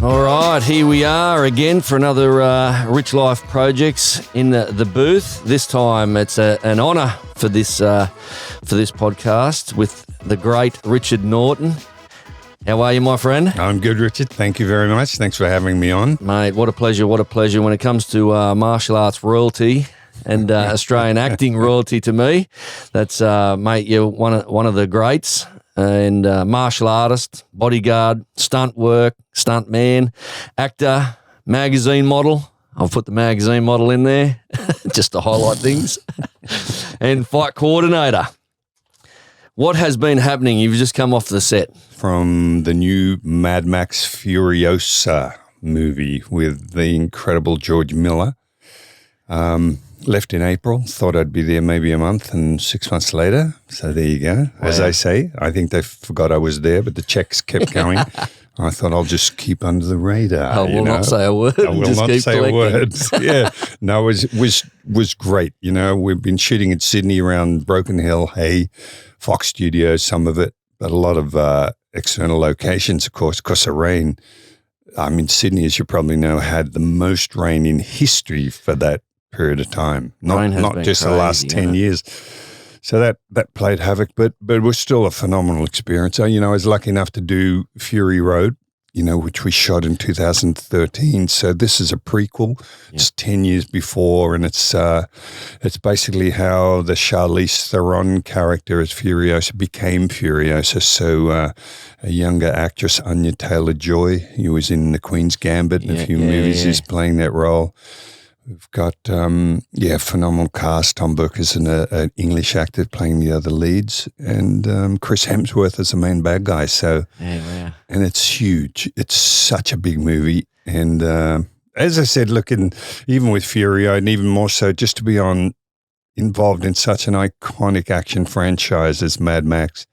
All right, here we are again for another Rich Life Projects in the booth. This time it's an honour for this podcast with the great Richard Norton. How are you, my friend? I'm good, Richard. Thank you very much. Thanks for having me on. Mate, what a pleasure, what a pleasure. When it comes to martial arts royalty and Australian acting royalty to me, that's, mate, you're one of the greats. And martial artist, bodyguard, stunt work, stuntman, actor, magazine model. I'll put the magazine model in there just to highlight things. And fight coordinator. What has been happening? You've just come off the set. From the new Mad Max Furiosa movie with the incredible George Miller. Left in April, thought I'd be there maybe a month, and 6 months later, so there you go. As I say, I think they forgot I was there, but the checks kept going. I thought I'll just keep under the radar. I will not say a word. I will just not keep say collecting. a word. Yeah, no, it was great. You know, we've been shooting in Sydney around Broken Hill, Hay, Fox Studios, some of it, but a lot of external locations, of course, because of rain. I mean, Sydney, as you probably know, had the most rain in history for that period of time, not just the last 10 years. So that played havoc, but it was still a phenomenal experience. So, you know, I was lucky enough to do Fury Road, you know, which we shot in 2013. So this is a prequel. Yeah. It's 10 years before, and it's basically how the Charlize Theron character as Furiosa became Furiosa. So a younger actress, Anya Taylor-Joy, who was in The Queen's Gambit and a few movies, is playing that role. We've got, phenomenal cast. Tom Burke is an English actor playing the other leads, and Chris Hemsworth is the main bad guy. So, and it's huge. It's such a big movie. And as I said, even with Fury, and even more so, just to be involved in such an iconic action franchise as Mad Max,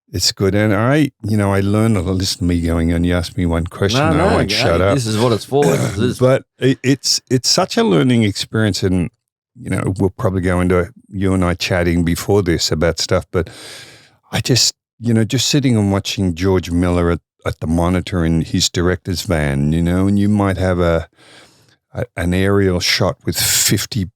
it's good. And I learned a lot. Listen to me going on. You asked me one question. I won't shut up. This is what it's for. But it's such a learning experience. And, you know, we'll probably go into you and I chatting before this about stuff. But I just sitting and watching George Miller at the monitor in his director's van, you know, and you might have an aerial shot with 50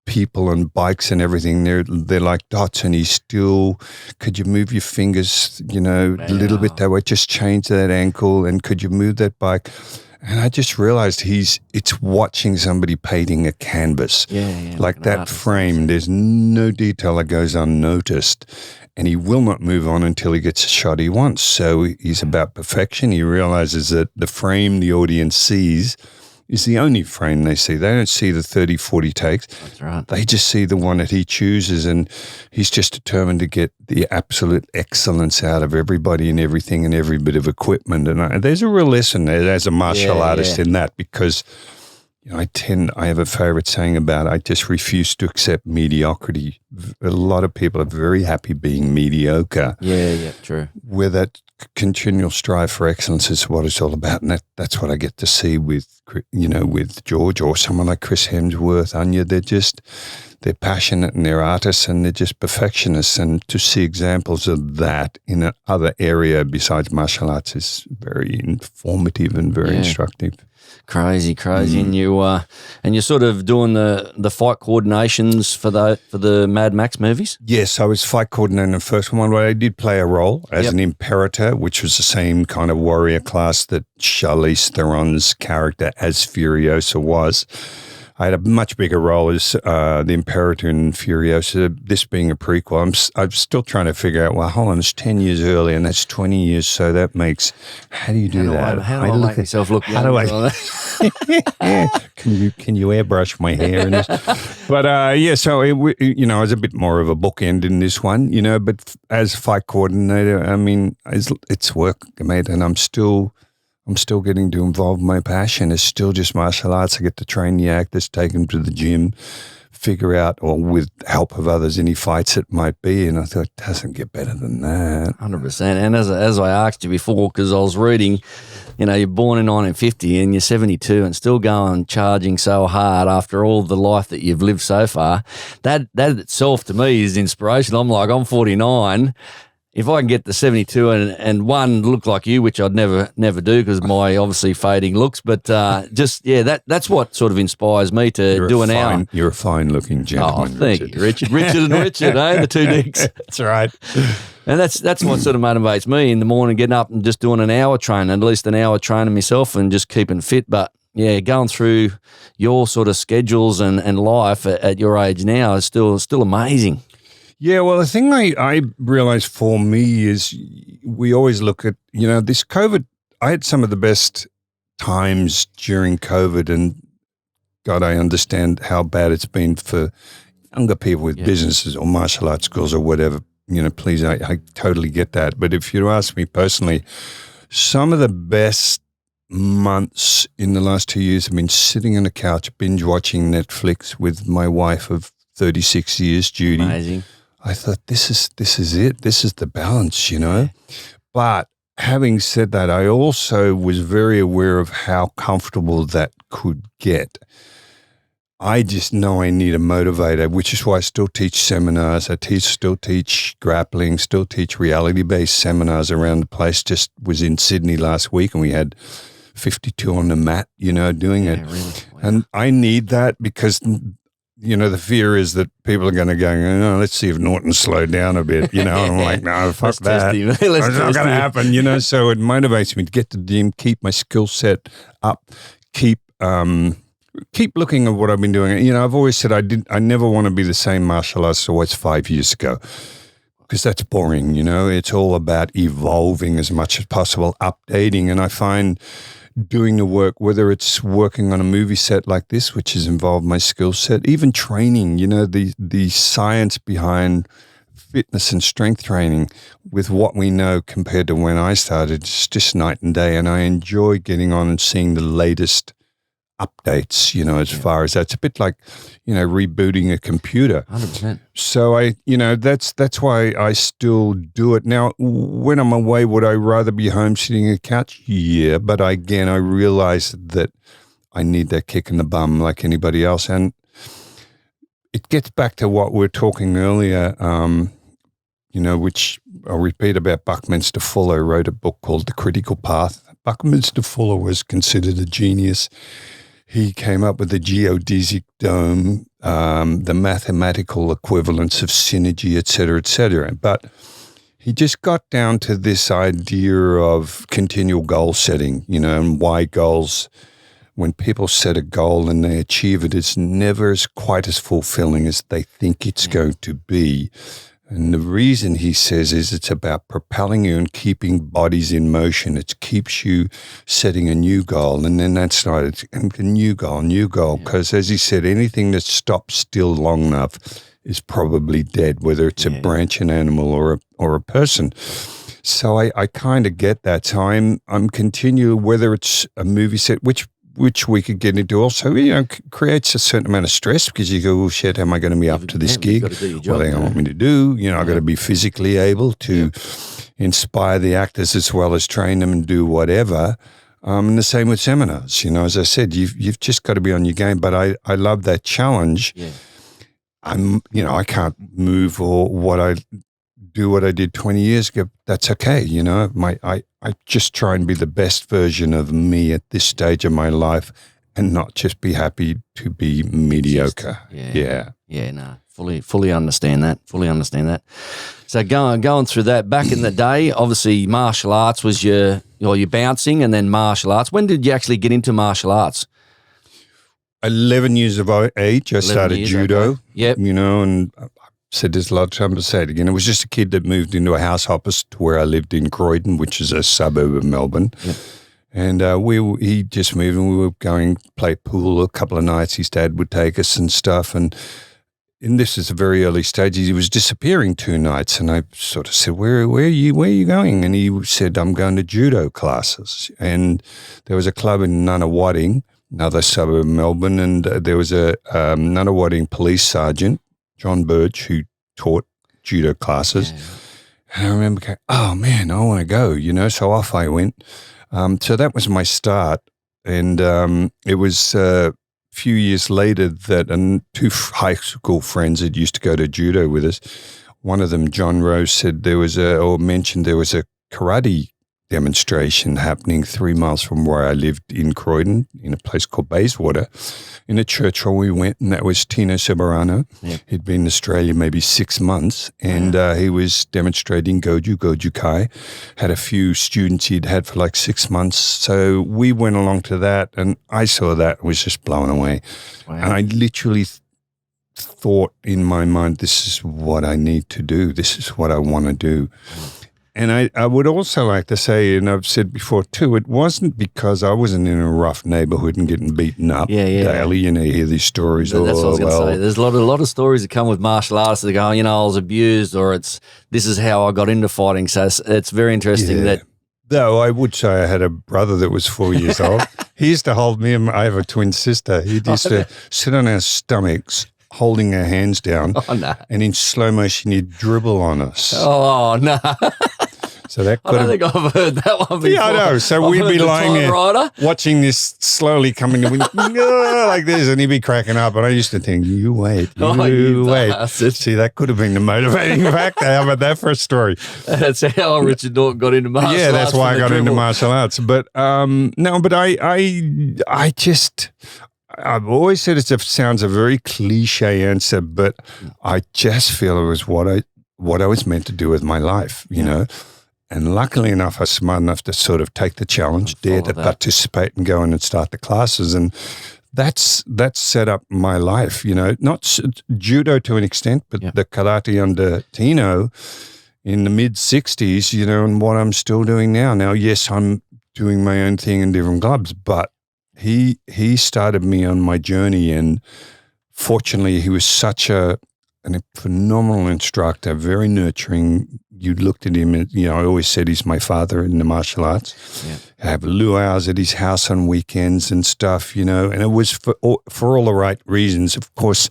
people and bikes and everything, they're like dots, and he's still, could you move your fingers, you know, a little bit that way, just change that ankle, and could you move that bike? And I just realized it's watching somebody painting a canvas. Like that frame, there's no detail that goes unnoticed, and he will not move on until he gets a shot he wants. So he's about perfection. He realizes that the frame the audience sees is the only frame they see. They don't see the 30, 40 takes. That's right. They just see the one that he chooses, and he's just determined to get the absolute excellence out of everybody and everything and every bit of equipment. And there's a real lesson there as a martial artist in that, because you know, I have a favorite saying about I just refuse to accept mediocrity. A lot of people are very happy being mediocre. Yeah, true. Where that continual strive for excellence is what it's all about, and that's what I get to see with George or someone like Chris Hemsworth, Anya. They're passionate and they're artists and they're just perfectionists, and to see examples of that in another area besides martial arts is very informative and very instructive. Crazy, and you're sort of doing the fight coordinations for the Mad Max movies. Yes, I was fight coordinator in the first one, where I did play a role as an Imperator, which was the same kind of warrior class that Charlize Theron's character as Furiosa was. I had a much bigger role as the Imperator in Furiosa. This being a prequel, I'm still trying to figure out, well, hold on, it's 10 years earlier and that's 20 years, so that makes, how do you do that? How do I make myself look how do I, can you airbrush my hair in this? But so, I was a bit more of a bookend in this one, you know, but as fight coordinator, I mean, it's work, mate, and I'm still getting to involve my passion. It's still just martial arts. I get to train the actors, take them to the gym, figure out, or with help of others, any fights it might be. And I thought, it doesn't get better than that. 100%. And as I asked you before, because I was reading, you know, you're born in 1950 and you're 72 and still going charging so hard after all the life that you've lived so far. That itself to me is inspirational. I'm 49. if I can get the 72 and one look like you, which I'd never do because my obviously fading looks, but that's what sort of inspires me to do an hour. You're a fine-looking gentleman. Oh, thank you, Richard. Richard and Richard, the two nicks. That's right. And that's what sort of motivates me in the morning, getting up and just doing an hour training, at least an hour training myself and just keeping fit. But yeah, going through your sort of schedules and life at your age now is still amazing. Yeah, well, the thing I realized for me is we always look at, this COVID. I had some of the best times during COVID, and God, I understand how bad it's been for younger people with businesses or martial arts schools or whatever. Please, I totally get that. But if you ask me personally, some of the best months in the last 2 years have been sitting on the couch, binge watching Netflix with my wife of 36 years, Judy. Amazing. I thought, this is it. This is the balance, But having said that, I also was very aware of how comfortable that could get. I just know I need a motivator, which is why I still teach seminars. Still teach grappling, still teach reality-based seminars around the place. Just was in Sydney last week and we had 52 on the mat, doing it. Really? Wow. And I need that because the fear is that people are going to go, let's see if Norton slowed down a bit, and I'm like, no, fuck that. It's not going to happen, So it motivates me to get to the gym, keep my skill set up, keep looking at what I've been doing. I've always said I never want to be the same martial artist I was 5 years ago because that's boring, It's all about evolving as much as possible, updating. And I find doing the work, whether it's working on a movie set like this, which has involved my skill set, even training, the science behind fitness and strength training with what we know compared to when I started, it's just night and day. And I enjoy getting on and seeing the latest updates, as far as that's a bit like, rebooting a computer. 100%. So that's why I still do it. Now, when I'm away, would I rather be home sitting on a couch? Yeah. But again, I realize that I need that kick in the bum like anybody else. And it gets back to what we were talking earlier, which I'll repeat about Buckminster Fuller, wrote a book called The Critical Path. Buckminster Fuller was considered a genius. He came up with the geodesic dome, the mathematical equivalence of synergy, et cetera, But he just got down to this idea of continual goal setting, and why goals, when people set a goal and they achieve it, it's never quite as fulfilling as they think it's going to be. And the reason he says is it's about propelling you and keeping bodies in motion. It keeps you setting a new goal. And then that's not a new goal. Because as he said, anything that stops still long enough is probably dead, whether it's a branching animal or a person. So I kind of get that. So I'm continuing, whether it's a movie set, which we could get into also, creates a certain amount of stress because you go, oh shit, how am I going to be up to this gig? What do they want me to do? I've got to be physically able to inspire the actors as well as train them and do whatever. And the same with seminars. As I said, you've just got to be on your game. But I love that challenge. Yeah. I can't move or what I did 20 years ago. That's okay. I just try and be the best version of me at this stage of my life and not just be happy to be mediocre. Fully understand that. So going through that, back in the day, obviously martial arts was your bouncing and then martial arts. When did you actually get into martial arts? 11 years of age, I started judo. Okay. Yep. And I said this a lot of times. I said again, it was just a kid that moved into a house opposite to where I lived in Croydon, which is a suburb of Melbourne. Yep. And he just moved and we were going play pool a couple of nights. His dad would take us and stuff. And this is a very early stage. He was disappearing 2 nights. And I sort of said, where are you going? And he said, I'm going to judo classes. And there was a club in Nunawading, another suburb of Melbourne. And there was a Nunawading police sergeant, John Birch, who taught judo classes. Yeah. And I remember going, oh man, I want to go, so off I went. So that was my start. And it was a few years later that 2 high school friends that used to go to judo with us one of them, John Rose, said mentioned there was a karate demonstration happening 3 miles from where I lived in Croydon, in a place called Bayswater, in a church where we went, and that was Tino Soberano. Yeah. He'd been in Australia maybe 6 months, and he was demonstrating Goju Kai, had a few students he'd had for like 6 months. So we went along to that, and I saw that and was just blown away. Wow. And I literally thought in my mind, this is what I need to do. This is what I want to do. And I would also like to say, and I've said before too, it wasn't because I wasn't in a rough neighborhood and getting beaten up daily. You know, you hear these stories. That's what I was going to say. There's a lot of stories that come with martial artists that go, I was abused, or this is how I got into fighting. So it's very interesting that. Though I would say I had a brother that was 4 years old. He used to hold me, and I have a twin sister. He used to sit on our stomachs, holding our hands down, and in slow motion, he'd dribble on us. Oh, no. So that I don't think I've heard that one before. Yeah, I know. So we'd be lying there watching this slowly coming like this, and he'd be cracking up. And I used to think, you wait. See, that could have been the motivating factor. How about that for a story? That's how Richard Norton got into martial arts. Yeah, that's why I got into martial arts. But I've always said it sounds a very cliche answer, but I just feel it was what I was meant to do with my life, you know. And luckily enough, I was smart enough to sort of take the challenge, dare to participate and go in and start the classes. And that's set up my life, you know, not judo to an extent, but the karate under Tino in the mid-60s, you know, and what I'm still doing now. Now, yes, I'm doing my own thing in different clubs, but he started me on my journey, and fortunately, he was such a phenomenal instructor, very nurturing. You looked at him, and, you know, I always said he's my father in the martial arts. Yeah. I have luau's at his house on weekends and stuff, you know, and it was for all the right reasons. Of course,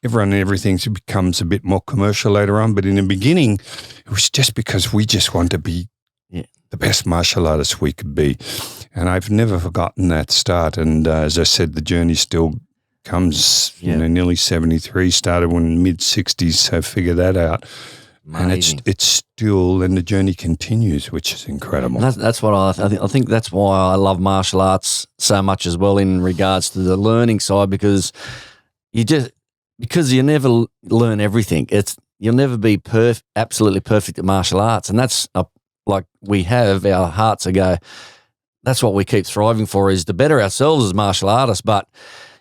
everything becomes a bit more commercial later on, but in the beginning, it was just because we just wanted to be the best martial artists we could be. And I've never forgotten that start. And as I said, the journey still comes, you know, nearly 73, started when mid-60s, so figure that out. Amazing. And it's still, and the journey continues, which is incredible. That's what I think that's why I love martial arts so much as well in regards to the learning side, because you never learn everything. You'll never be absolutely perfect at martial arts, and that's like we have our hearts to go. That's what we keep thriving for, is to better ourselves as martial artists. But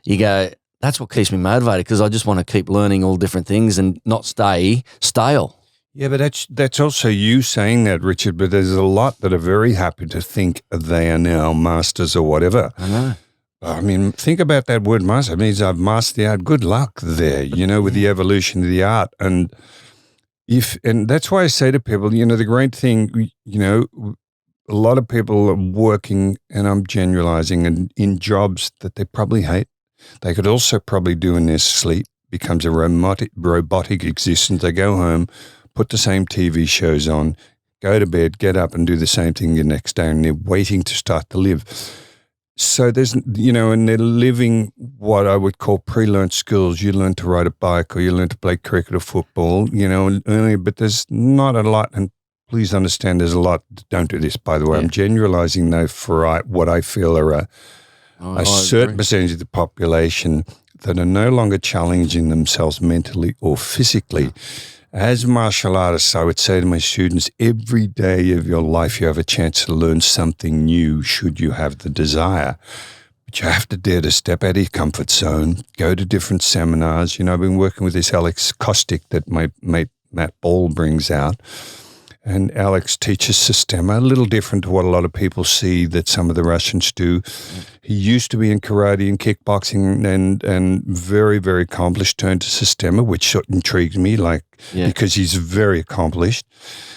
you go, that's what keeps me motivated, because I just want to keep learning all different things and not stay stale. Yeah, but that's also you saying that, Richard, but there's a lot that are very happy to think they are now masters or whatever. I know. I mean, think about that word master. It means I've mastered the art. Good luck there, you know, with the evolution of the art. And that's why I say to people, you know, the great thing, you know, a lot of people are working, and I'm generalizing, in jobs that they probably hate. They could also probably do in their sleep, becomes a robotic existence. They go home, put the same TV shows on, go to bed, get up and do the same thing the next day, and they're waiting to start to live. So there's, you know, and they're living what I would call pre-learned skills. You learn to ride a bike, or you learn to play cricket or football, you know, earlier, but there's not a lot, and please understand there's a lot that don't do this, by the way. I'm generalizing though for what I feel are a certain percentage of the population that are no longer challenging themselves mentally or physically. As martial artists, I would say to my students, every day of your life you have a chance to learn something new, should you have the desire. But you have to dare to step out of your comfort zone, go to different seminars. You know, I've been working with this Alex Kostic that my mate Matt Ball brings out. And Alex teaches Sistema, a little different to what a lot of people see that some of the Russians do. He used to be in karate and kickboxing and very, very accomplished, turned to Sistema, which intrigued me, because he's very accomplished.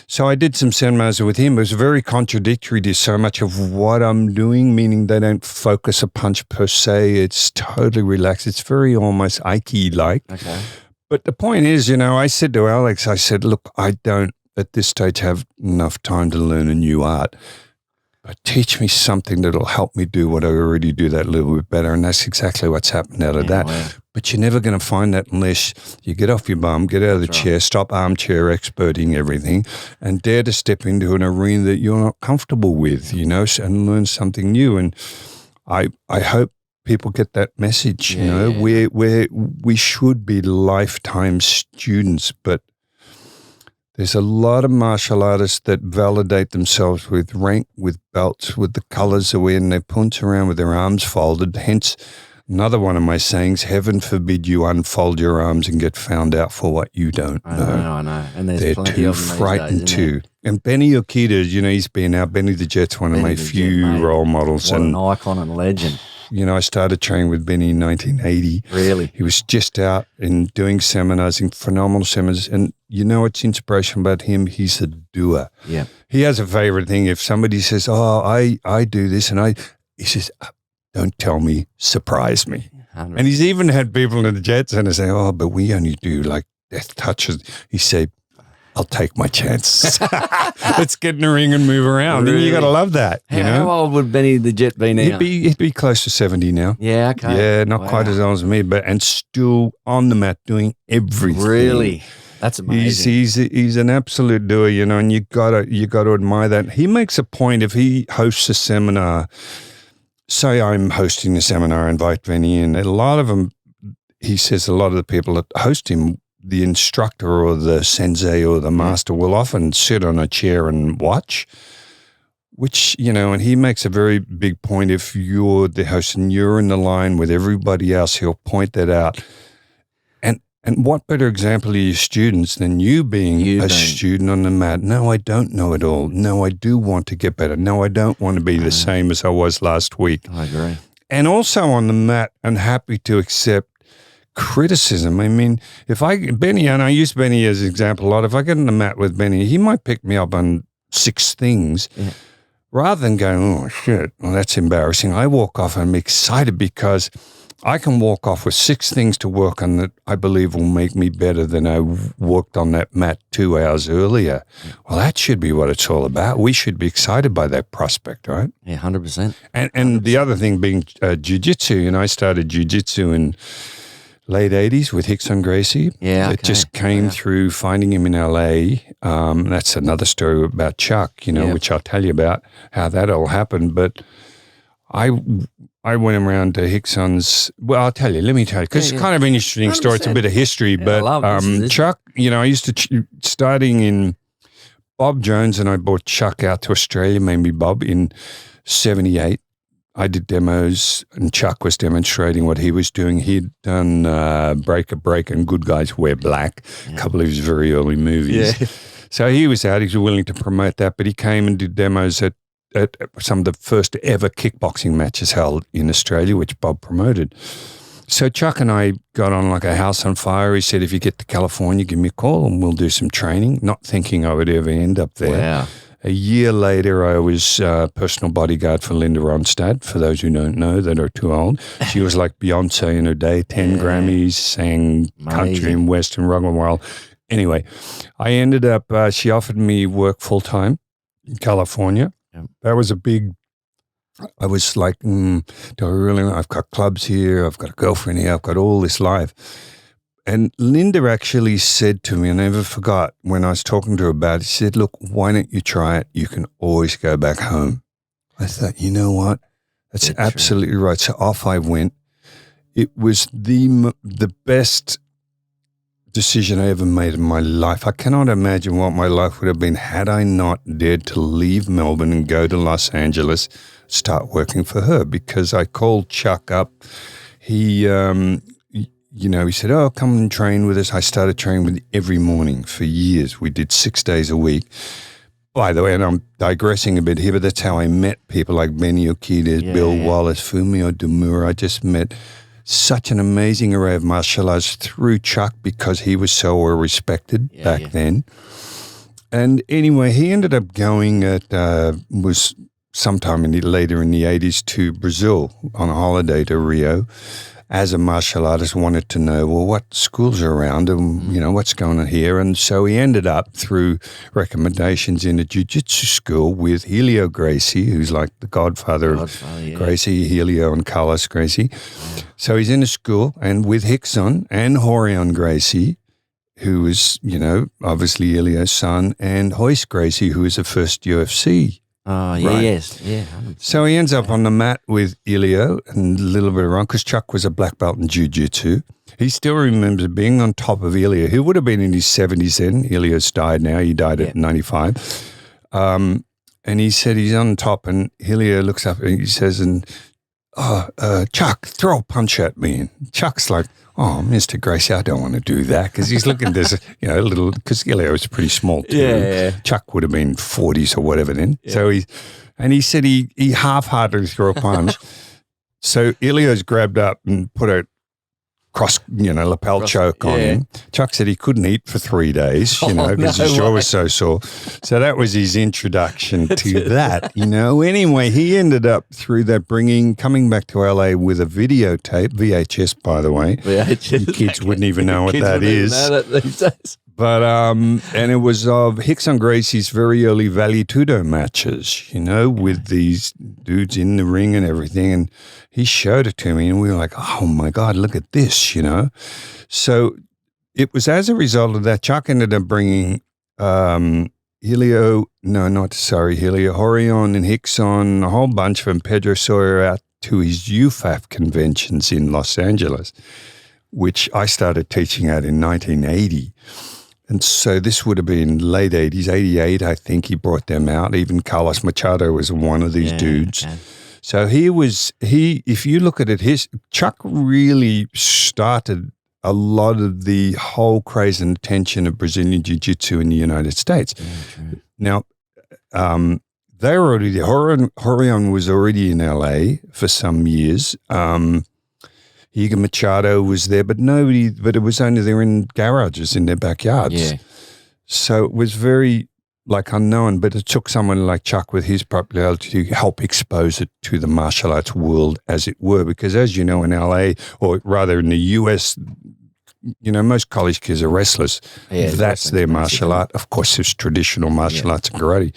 So I did some seminars with him. It was very contradictory to so much of what I'm doing, meaning they don't focus a punch per se. It's totally relaxed. It's very almost Aiki-like. Okay. But the point is, you know, I said to Alex, I said, look, I don't at this stage have enough time to learn a new art. but teach me something that'll help me do what I already do that little bit better. And that's exactly what's happened out of that. Wow. But you're never going to find that unless you get off your bum, get out of the chair, stop armchair experting everything, and dare to step into an arena that you're not comfortable with, you know, and learn something new. And I hope people get that message, you know, we should be lifetime students, but there's a lot of martial artists that validate themselves with rank, with belts, with the colors they're wearing. They punch around with their arms folded. Hence, another one of my sayings, heaven forbid you unfold your arms and get found out for what you don't know. I know. And there's They're plenty too of them frightened these days, to. And Benny Okita, you know, he's been out. Benny the Jet's one of my few role models. What and an icon and legend. you know, I started training with Benny in 1980. Really? He was just out and doing seminars, in phenomenal seminars. And you know what's inspiration about him? He's a doer. Yeah. He has a favorite thing. If somebody says, oh, I do this, and he says, don't tell me, surprise me. 100. And he's even had people in the Jet Center say, oh, but we only do like death touches. He said, I'll take my chances. Let's get in the ring and move around. Really? And you got to love that. You know? How old would Benny the Jet be now? He'd be close to 70 now. Yeah, okay. Yeah, not quite as old as me, and still on the mat doing everything. Really? That's amazing. He's an absolute doer, you know, and you gotta admire that. He makes a point if he hosts a seminar. Say I'm hosting a seminar, I invite Benny in. A lot of them, he says, a lot of the people that host him, the instructor or the sensei or the master will often sit on a chair and watch, which, you know, and he makes a very big point. If you're the host and you're in the line with everybody else, he'll point that out. And what better example are your students than you being a student on the mat? No, I don't know it all. No, I do want to get better. No, I don't want to be the same as I was last week. I agree. And also on the mat, and happy to accept criticism. I mean, Benny, and I use Benny as an example a lot, if I get on the mat with Benny, he might pick me up on 6 things. Yeah. Rather than going, oh, shit, well, that's embarrassing. I walk off and I'm excited because I can walk off with 6 things to work on that I believe will make me better than I worked on that mat 2 hours earlier. Well, that should be what it's all about. We should be excited by that prospect, right? Yeah, 100%. And 100%. The other thing being Jiu Jitsu, and I started Jiu Jitsu in late 80s with Hickson Gracie. Yeah, it just came through finding him in LA. That's another story about Chuck, you know, which I'll tell you about how that all happened. But I went around to Hickson's. Well, I'll tell you. Let me tell you, because it's kind of an interesting 100%. Story. It's a bit of history. But Chuck, you know, I used to starting in Bob Jones, and I brought Chuck out to Australia, mainly Bob, in 78. I did demos, and Chuck was demonstrating what he was doing. He'd done Break a Break and Good Guys Wear Black, a couple of his very early movies. Yeah. So he was out. He was willing to promote that, but he came and did demos at some of the first ever kickboxing matches held in Australia, which Bob promoted. So Chuck and I got on like a house on fire. He said, if you get to California, give me a call and we'll do some training, not thinking I would ever end up there. Wow. A year later, I was personal bodyguard for Linda Ronstadt, for those who don't know that are too old. She was like Beyonce in her day, 10 Grammys, sang country and western, rock and roll. Anyway, I ended up, she offered me work full-time in California. Yep. That was a big, I was like, do I really, I've got clubs here, I've got a girlfriend here, I've got all this life. And Linda actually said to me, I never forgot when I was talking to her about it, she said, look, why don't you try it? You can always go back home. I thought, you know what? That's absolutely true. Right. So off I went. It was the best decision I ever made in my life. I cannot imagine what my life would have been had I not dared to leave Melbourne and go to Los Angeles, start working for her, because I called Chuck up. He, you know, he said, oh, come and train with us. I started training with him every morning for years. We did 6 days a week. By the way, and I'm digressing a bit here, but that's how I met people like Benny Okita, Bill Wallace, Fumio Demura. I just met such an amazing array of martial arts through Chuck because he was so well respected back then. And anyway, he ended up going was sometime later in the 80s to Brazil on a holiday to Rio. as a martial artist, wanted to know, well, what schools are around and, what's going on here. And so he ended up, through recommendations, in a Jiu Jitsu school with Helio Gracie, who's like the godfather of Gracie, Helio and Carlos Gracie. Yeah. So he's in a school, and with Rickson and Horion Gracie, who was, obviously Helio's son, and Royce Gracie, who was the first UFC. Oh, yes. Yeah. So he ends up on the mat with Helio and a little bit around, because Chuck was a black belt in Jiu Jitsu. He still remembers being on top of Helio. He would have been in his 70s then. Helio's died now. He died at 95. And he said he's on top, and Helio looks up and he says, Chuck, throw a punch at me. And Chuck's like, oh, Mr. Gracie, I don't want to do that, because he's looking at this, little, because Helio was pretty small too. Yeah. Chuck would have been 40s or whatever then. Yeah. So he said he half-heartedly threw a punch. So Helio's grabbed up and put a lapel choke on him. Chuck said he couldn't eat for 3 days, because his jaw was so sore. So that was his introduction to that, Anyway, he ended up through that coming back to LA with a videotape, VHS, by the way. VHS. Kids wouldn't even know what that is. Know that these days. But, and it was of Rickson Gracie's very early Vale Tudo matches, with these dudes in the ring and everything. And he showed it to me, and we were like, oh my God, look at this, So it was as a result of that, Chuck ended up bringing Helio, Horion and Rickson, a whole bunch of them, Pedro Sawyer, out to his UFAF conventions in Los Angeles, which I started teaching at in 1980. And so this would have been late 80s, 88, I think he brought them out. Even Carlos Machado was one of these dudes. Okay. So if you look at it, Chuck really started a lot of the whole craze and attention of Brazilian Jiu-Jitsu in the United States. Yeah, now, they were already there. Horion was already in LA for some years. Igor Machado was there, but it was only there in garages in their backyards. Yeah. So it was very unknown, but it took someone like Chuck with his popularity to help expose it to the martial arts world, as it were, because as you know, in LA, or rather in the US, most college kids are wrestlers. Yeah, that's their martial art. Of course, there's traditional martial arts and karate.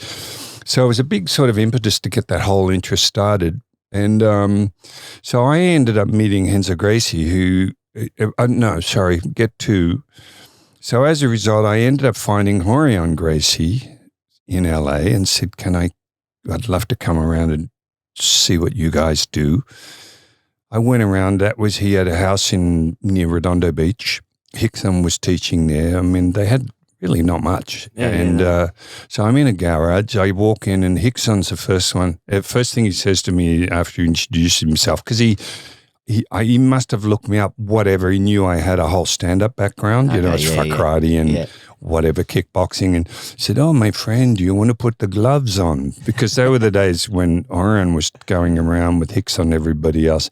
So it was a big sort of impetus to get that whole interest started. And so I ended up meeting Renzo Gracie, So as a result, I ended up finding Horion Gracie in LA and said, I'd love to come around and see what you guys do. I went around. He had a house near Redondo Beach. Rickson was teaching there. I mean, they had really not much. So I'm in a garage. I walk in, and Rickson's the first one. First thing he says to me after he introduced himself, because he must have looked me up, whatever. He knew I had a whole stand-up background, it's karate and whatever, kickboxing, and said, oh, my friend, do you want to put the gloves on? Because they were the days when Orion was going around with Rickson and everybody else,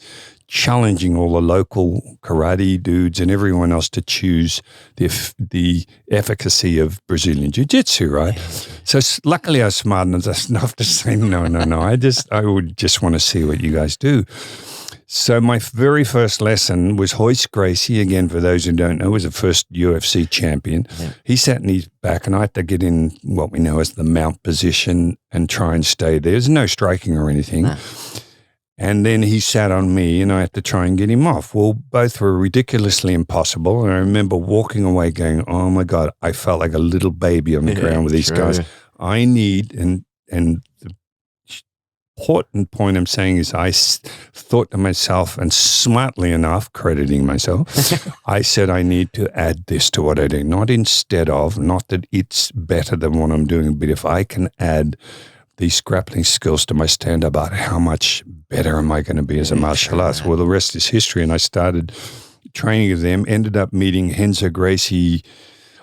challenging all the local karate dudes and everyone else to choose the efficacy of Brazilian Jiu-Jitsu, right? So luckily I was smart enough to say, no. I would just want to see what you guys do. So my very first lesson was Royce Gracie. Again, for those who don't know, was the first UFC champion. Yeah. He sat in his back, and I had to get in what we know as the mount position and try and stay there. There's no striking or anything. No. And then he sat on me, and I had to try and get him off. Well, both were ridiculously impossible. And I remember walking away going, oh, my God, I felt like a little baby on the ground with these guys. I need, and the important point I'm saying is I thought to myself, and smartly enough, crediting myself, I said I need to add this to what I do. Not instead of, not that it's better than what I'm doing, but if I can add these grappling skills to my stand-up, about how much better am I going to be as a martial artist? Well, the rest is history. And I started training with them, ended up meeting Renzo Gracie.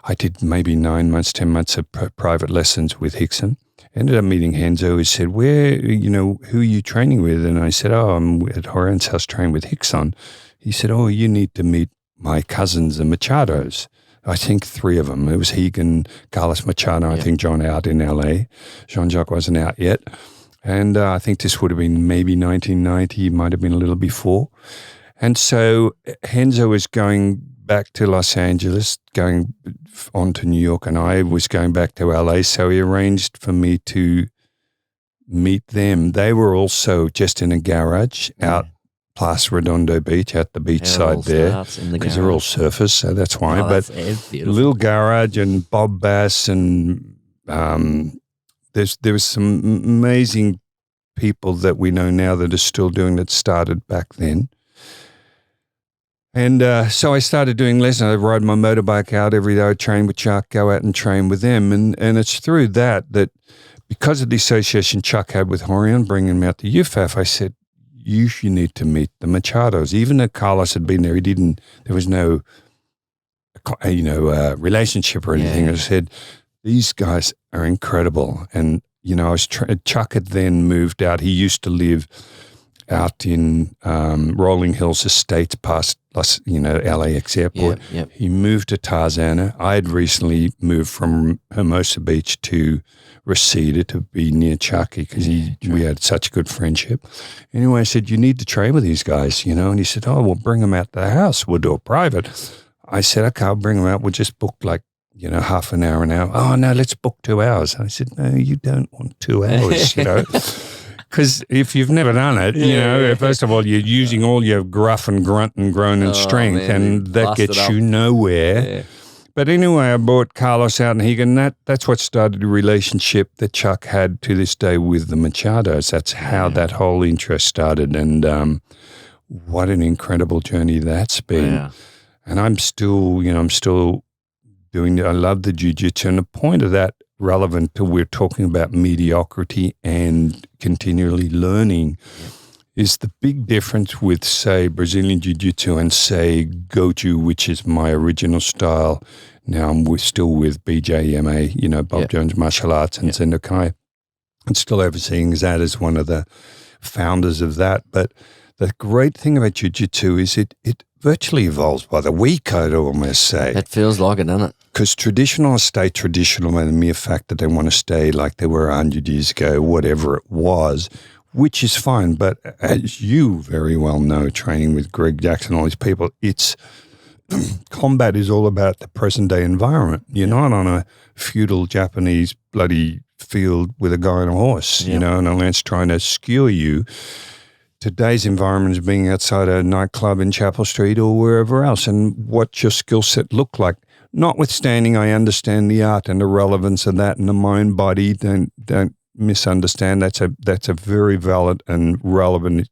I did maybe 9 months, 10 months of private lessons with Rickson. Ended up meeting Renzo. He said, who are you training with? And I said, I'm at Horion's house training with Rickson. He said, you need to meet my cousins, the Machados. I think 3 of them. It was Hegan, Carlos Machado, I think John out in LA. Jean-Jacques wasn't out yet. And I think this would have been maybe 1990, might have been a little before. And so Henzo was going back to Los Angeles, going on to New York, and I was going back to LA. So he arranged for me to meet them. They were also just in a garage out Place Redondo Beach, at the beachside there, because they're all surfers, so that's why. But little garage, and Bob Bass, and there was some amazing people that we know now that are still doing that started back then. And so I started doing lessons. I'd ride my motorbike out every day. I'd train with Chuck, go out and train with them. And it's through that because of the association Chuck had with Horion, bringing him out to UFAF, I said, you need to meet the Machados. Even though Carlos had been there, there was no, relationship or anything. I said, these guys are incredible. And, Chuck had then moved out. He used to live out in Rolling Hills Estates past LAX airport. Yep. He moved to Tarzana. I had recently moved from Hermosa Beach to Reseda to be near Chucky because we had such a good friendship. Anyway, I said, you need to train with these guys, and he said, oh, we'll bring them out to the house. We'll do it private. I said, okay, I'll bring them out. We'll just book half an hour, an hour. Oh, no, let's book 2 hours. I said, no, you don't want 2 hours, Because if you've never done it, first of all, you're using all your gruff and grunt and groan and strength, and that gets you nowhere. Yeah. But anyway, I brought Carlos out, and that's what started the relationship that Chuck had to this day with the Machados. That's how that whole interest started, and what an incredible journey that's been. Yeah. And I'm still doing it. I love the jiu-jitsu, and the point of that, relevant to we're talking about mediocrity and continually learning, is the big difference with, say, Brazilian Jiu-Jitsu and, say, Goju, which is my original style. Now I'm still with BJMA, Bob Jones Martial Arts and Zendokai. I'm still overseeing that as one of the founders of that. But the great thing about Jiu-Jitsu is it virtually evolves by the week, I'd almost say. It feels like it, doesn't it? Because traditional stay traditional by the mere fact that they want to stay like they were 100 years ago, whatever it was, which is fine. But as you very well know, training with Greg Jackson, all these people, it's combat is all about the present day environment. You're not on a feudal Japanese bloody field with a guy on a horse, and a lance trying to skewer you. Today's environment is being outside a nightclub in Chapel Street or wherever else, and what your skill set look like. Notwithstanding, I understand the art and the relevance of that, and the mind body. Don't misunderstand. That's a very valid and relevant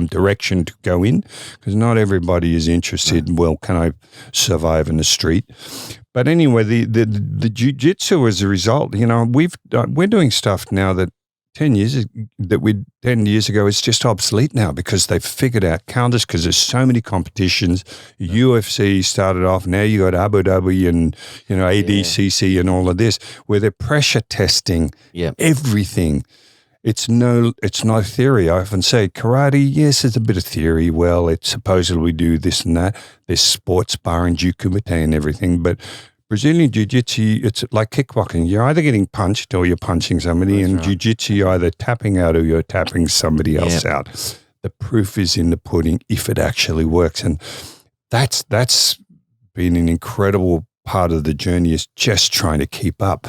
direction to go in, because not everybody is interested. Well, can I survive in the street? But anyway, the jiu-jitsu as a result, we're doing stuff now that 10 years ago is just obsolete now, because they've figured out counters, because there's so many competitions. UFC started off, now you got Abu Dhabi and ADCC and all of this, where they're pressure testing everything. It's no theory. I often say karate, yes, it's a bit of theory. Well, it supposedly do this and that. There's sports bar and jukumite and everything, but Brazilian Jiu-Jitsu, it's like kickboxing. You're either getting punched or you're punching somebody. That's right. Jiu-Jitsu, you're either tapping out or you're tapping somebody else out. The proof is in the pudding if it actually works. And that's been an incredible part of the journey, is just trying to keep up.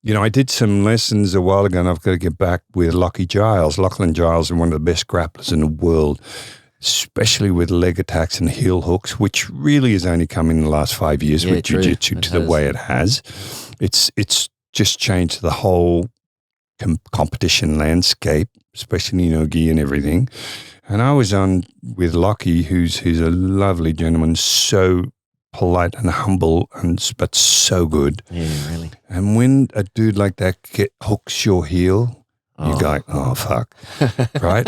I did some lessons a while ago, and I've got to get back with Lachlan Giles. Lachlan Giles is one of the best grapplers in the world, especially with leg attacks and heel hooks, which really has only come in the last 5 years with jiu-jitsu to the way it has. It's just changed the whole competition landscape, especially no-gi and everything. And I was on with Lockie, who's a lovely gentleman, so polite and humble, but so good. Yeah, really. And when a dude like that hooks your heel, you go, oh, fuck, right?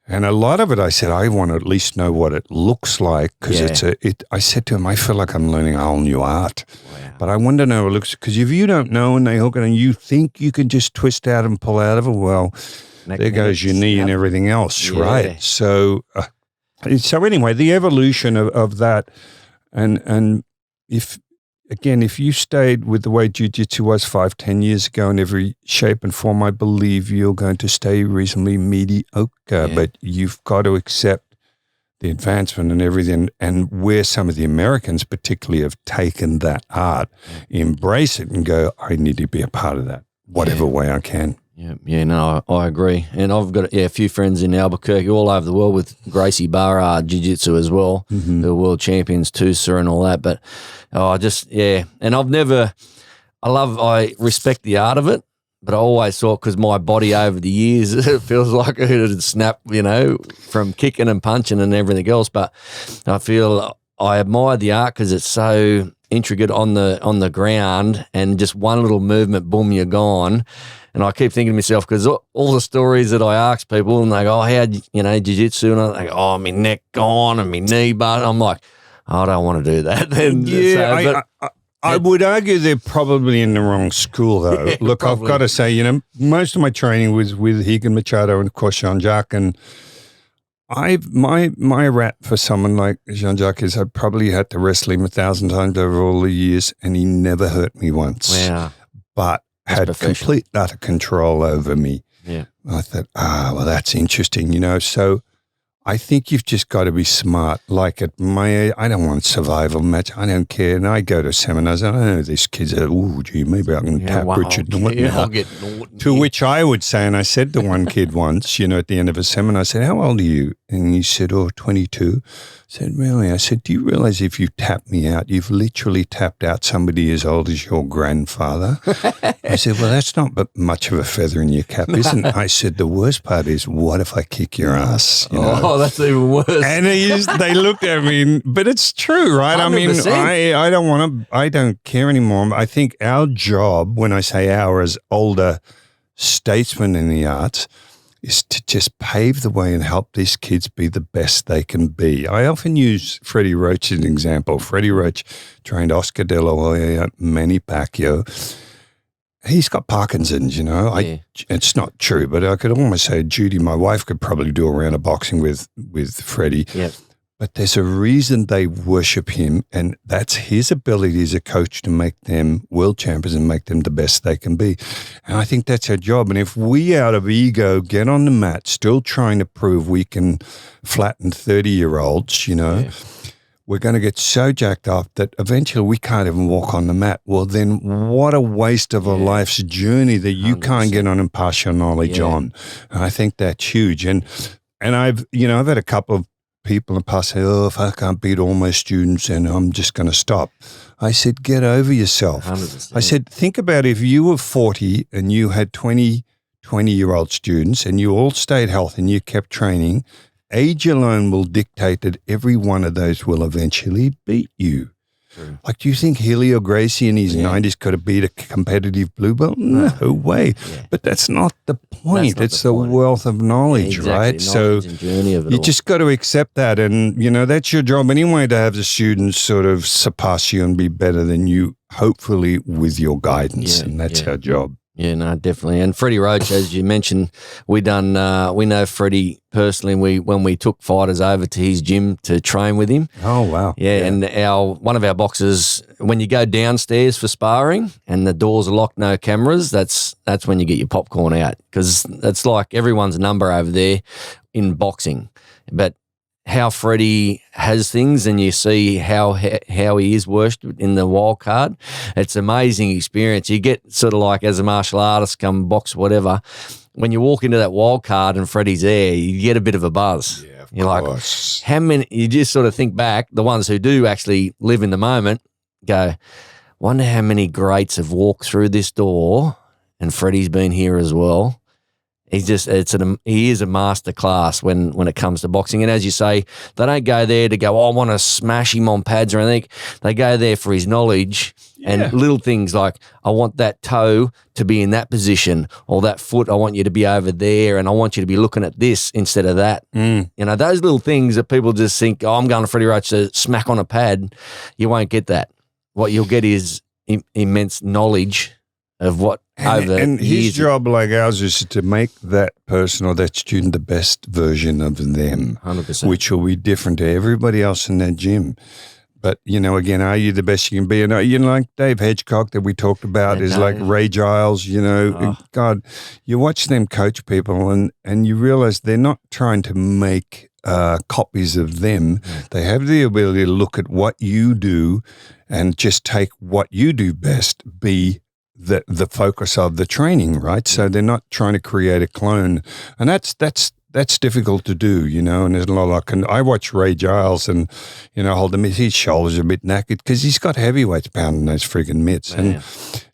And a lot of it, I said, I want to at least know what it looks like, because I said to him, I feel like I'm learning a whole new art. Wow. But I want to know what it looks, because if you don't know and they hook it and you think you can just twist out and pull out of it, well, there goes your knee and everything else, right? So anyway, the evolution of that, and if you stayed with the way jiu-jitsu was 5-10 years ago in every shape and form, I believe you're going to stay reasonably mediocre. But you've got to accept the advancement and everything, and where some of the Americans particularly have taken that art, embrace it and go, I need to be a part of that, whatever way I can. Yeah, no, I agree. And I've got a few friends in Albuquerque all over the world with Gracie Barra Jiu Jitsu as well, the world champions, Tusa and all that. But and I respect the art of it, but I always thought, because my body over the years, it feels like it had snapped, from kicking and punching and everything else. But I feel I admire the art because it's so intricate on the ground, and just one little movement, boom, you're gone. And I keep thinking to myself, because all the stories that I ask people, and they go, how'd jiu-jitsu? And I go, my neck gone and my knee, but I'm like, I don't want to do that. I would argue they're probably in the wrong school, though. Yeah, look, probably. I've got to say, most of my training was with Higan Machado and, of course, Jean-Jacques. And my rap for someone like Jean-Jacques is I probably had to wrestle him 1,000 times over all the years, and he never hurt me once. Wow. But had complete utter control over me. Yeah. I thought, well, that's interesting, So I think you've just got to be smart. Like at my age, I don't want survival match. I don't care. And I go to seminars. I don't know, these kids are, maybe I can tap Richard Norton. I'll get Norton. To which I would say, and I said to one kid once, at the end of a seminar, I said, how old are you? And he said, 22. I said, really? I said, do you realize if you tap me out, you've literally tapped out somebody as old as your grandfather? I said, well, that's not but much of a feather in your cap, isn't it? I said, the worst part is, what if I kick your ass? Oh, that's even worse. And they looked at me, but it's true, right? 100%. I mean, I don't care anymore. I think our job, when I say our as older statesmen in the arts, is to just pave the way and help these kids be the best they can be. I often use Freddie Roach as an example. Freddie Roach trained Oscar De La Hoya, Manny Pacquiao. He's got Parkinson's, It's not true, but I could almost say Judy, my wife, could probably do a round of boxing with Freddie. Yep. But there's a reason they worship him, and that's his ability as a coach to make them world champions and make them the best they can be. And I think that's our job. And if we, out of ego, get on the mat still trying to prove we can flatten 30-year-olds, we're going to get so jacked up that eventually we can't even walk on the mat. Well, then what a waste of a life's journey that you 100%. Can't get on and pass your knowledge on. And I think that's huge. And I've had a couple of people in the past say, if I can't beat all my students, and I'm just going to stop. I said, get over yourself. 100%. I said, think about if you were 40 and you had 20-year-old students and you all stayed healthy and you kept training, age alone will dictate that every one of those will eventually beat you. True. Like, do you think Helio Gracie in his 90s could have beat a competitive blue belt? No way. Yeah. But that's not the point. It's the wealth of knowledge, right? Knowledge so and journey of it you all. just got to accept that. And, that's your job anyway, to have the students sort of surpass you and be better than you, hopefully with your guidance. And that's our job. Yeah, no, definitely. And Freddie Roach, as you mentioned, we know Freddie personally. When we took fighters over to his gym to train with him. Oh wow! Yeah, and one of our boxers, when you go downstairs for sparring and the doors are locked, no cameras, that's when you get your popcorn out, because it's like everyone's number over there in boxing, but how Freddie has things, and you see how he is worshipped in the wild card. It's an amazing experience. You get sort of like, as a martial artist, come box, whatever, when you walk into that wild card and Freddie's there, you get a bit of a buzz. Yeah, You're like, how many, you just sort of think back, the ones who do actually live in the moment go, wonder how many greats have walked through this door, and Freddie's been here as well. He is a master class when it comes to boxing. And as you say, they don't go there to go, I want to smash him on pads or anything. They go there for his knowledge and little things like, I want that toe to be in that position, or that foot, I want you to be over there, and I want you to be looking at this instead of that. Those little things that people just think, I'm going to Freddie Roach to smack on a pad. You won't get that. What you'll get is immense knowledge of what and his job, like ours, is to make that person or that student the best version of them, 100%. which will be different to everybody else in that gym. But, again, are you the best you can be? And, like Dave Hedgecock that we talked about is like Ray Giles, God, you watch them coach people and you realize they're not trying to make copies of them. They have the ability to look at what you do and just take what you do best, be the focus of the training, right? So they're not trying to create a clone. And that's difficult to do, and there's a lot I watch Ray Giles and, hold him, his shoulders are a bit knackered because he's got heavyweights pounding those friggin' mitts. Man. And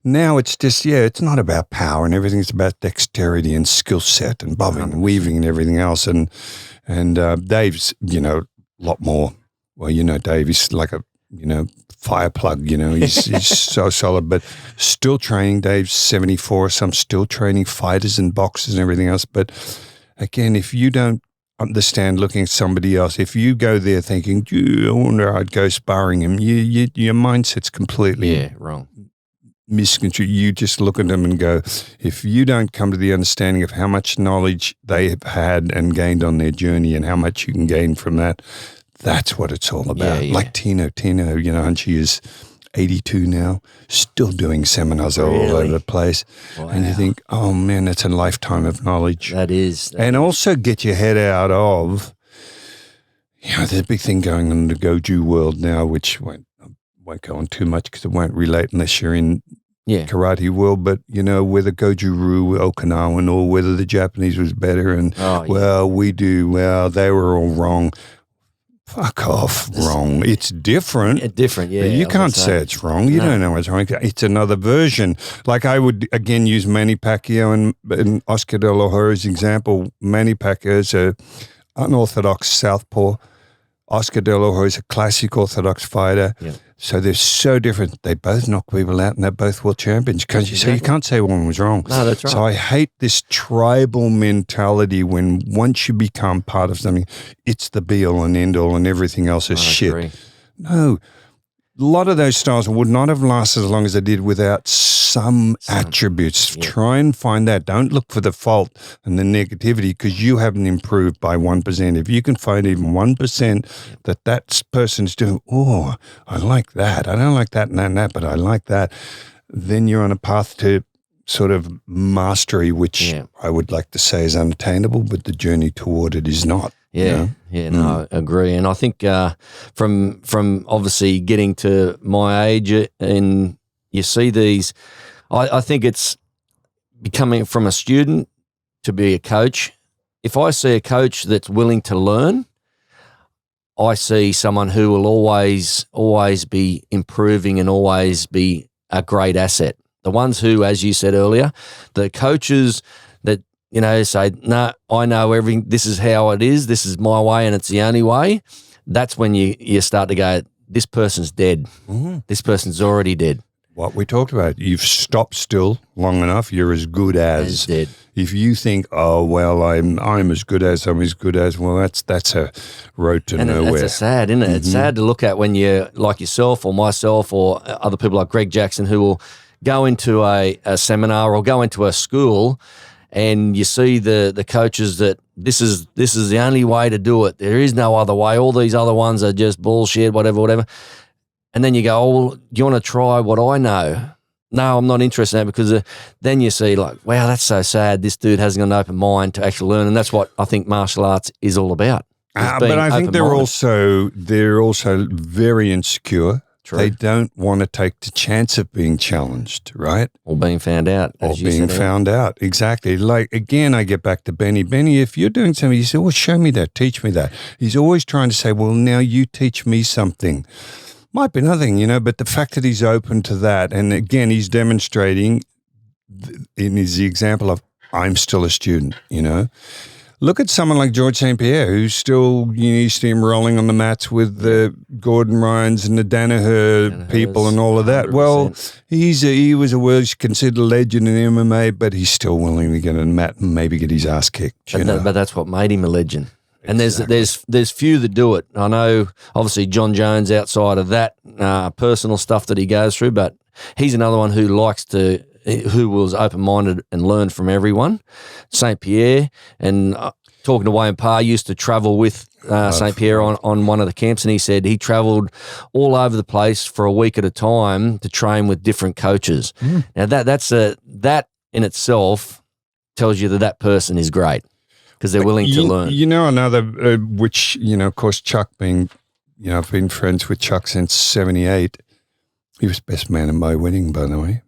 now it's just, it's not about power and everything. It's about dexterity and skill set and bobbing and weaving and everything else. And Dave's, a lot more. Well, Dave is like a, fire plug, he's so solid, but still training. Dave's 74, so I'm still training fighters and boxers and everything else. But again, if you don't understand looking at somebody else, if you go there thinking, I wonder I'd go sparring him, your mindset's completely wrong. Misconstrued. You just look at them and go, if you don't come to the understanding of how much knowledge they have had and gained on their journey and how much you can gain from that, that's what it's all about. Like Tino, and she is 82 now, still doing seminars all over the place. Wow. And you think, oh man, that's a lifetime of knowledge. That is. And also get your head out of, there's a big thing going on in the Goju world now, which I won't go on too much because it won't relate unless you're in karate world, but whether Goju-Ryu, Okinawan, or whether the Japanese was better and, they were all wrong. Fuck off, wrong. It's different. Different, yeah. But you can't say it's wrong. You don't know what's wrong. It's another version. Like I would, again, use Manny Pacquiao and Oscar De La Hoya as example. Manny Pacquiao is an unorthodox southpaw. Oscar De La Hoya is a classic orthodox fighter. Yeah. So they're so different. They both knock people out and they're both world champions. So you can't say one was wrong. No, that's right. So I hate this tribal mentality when once you become part of something, it's the be-all and end-all and everything else is shit. Agree. No. A lot of those styles would not have lasted as long as they did without some attributes. Yeah. Try and find that. Don't look for the fault and the negativity because you haven't improved by 1%. If you can find even 1% that person's doing, I like that. I don't like that and that, but I like that. Then you're on a path to sort of mastery, which I would like to say is unattainable, but the journey toward it is not. I agree. And I think from obviously getting to my age and you see these, I think it's becoming from a student to be a coach. If I see a coach that's willing to learn, I see someone who will always be improving and always be a great asset. The ones who, as you said earlier, the coaches that, say, no, I know everything, this is how it is, this is my way and it's the only way, that's when you start to go, this person's dead. Mm-hmm. This person's already dead. What we talked about, you've stopped still long enough, you're as good as. Dead. If you think, I'm as good as, well, that's a road to nowhere. That's sad, isn't it? Mm-hmm. It's sad to look at when you're like yourself or myself or other people like Greg Jackson who will go into a seminar or go into a school and you see the coaches that this is the only way to do it. There is no other way. All these other ones are just bullshit, whatever. And then you go, do you want to try what I know? No, I'm not interested in that because then you see like, wow, that's so sad. This dude hasn't got an open mind to actually learn. And that's what I think martial arts is all about. But I think they're also very insecure. True. They don't want to take the chance of being challenged, right? Or being found out. Or being found out, exactly. Like, again, I get back to Benny. Benny, if you're doing something, you say, well, show me that, teach me that. He's always trying to say, well, now you teach me something. Might be nothing, but the fact that he's open to that, and again, he's demonstrating in his example of, I'm still a student, Look at someone like George St. Pierre, who's still, you see him rolling on the mats with the Gordon Ryans and the Danaher people and all of that. 100%. Well, he was considered a legend in MMA, but he's still willing to get on the mat and maybe get his ass kicked. But that's what made him a legend. And there's few that do it. I know, obviously, John Jones outside of that personal stuff that he goes through, but he's another one who who was open-minded and learned from everyone. St. Pierre, and talking to Wayne Parr, used to travel with St. Pierre on one of the camps, and he said he travelled all over the place for a week at a time to train with different coaches. Now that in itself tells you that person is great because they're willing to learn. You know, another which, you know, of course, Chuck being, you know, I've been friends with Chuck since 78. He was best man in my wedding, by the way.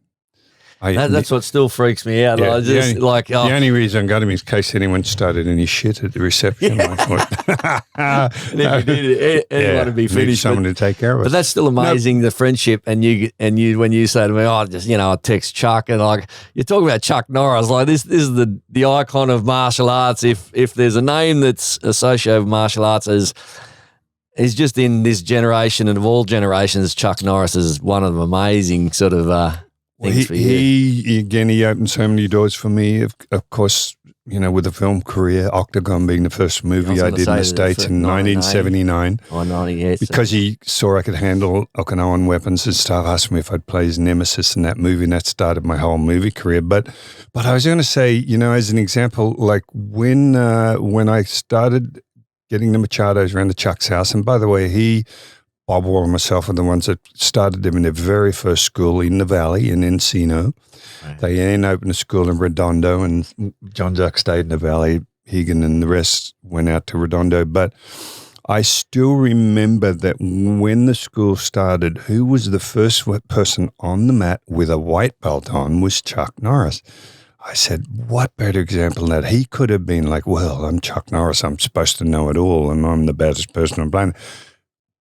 That's what still freaks me out. Yeah, The only reason I got him is in case anyone started any shit at the reception. And if you did, anyone would be finished. Someone to take care of us. But that's still amazing, the friendship. And you when you say to me, I text Chuck, and like you're talking about Chuck Norris, like this is the icon of martial arts. If there's a name that's associated with martial arts as is just in this generation and of all generations, Chuck Norris is one of them amazing sort of. He opened so many doors for me. Of course, you know, with the film career, Octagon being the first movie I did in the States in 1979. Oh, 98. Because he saw I could handle Okinawan weapons and asked me if I'd play his nemesis in that movie, and that started my whole movie career. But I was going to say, you know, as an example, like when I started getting the Machados around the Chuck's house, and by the way, Bob Wall and myself are the ones that started them in their very first school in the Valley in Encino. Right. They then opened a school in Redondo, and John Jack stayed in the Valley. Higgin and the rest went out to Redondo. But I still remember that when the school started, who was the first person on the mat with a white belt on was Chuck Norris. I said, what better example than that? He could have been like, well, I'm Chuck Norris. I'm supposed to know it all, and I'm the baddest person on the planet.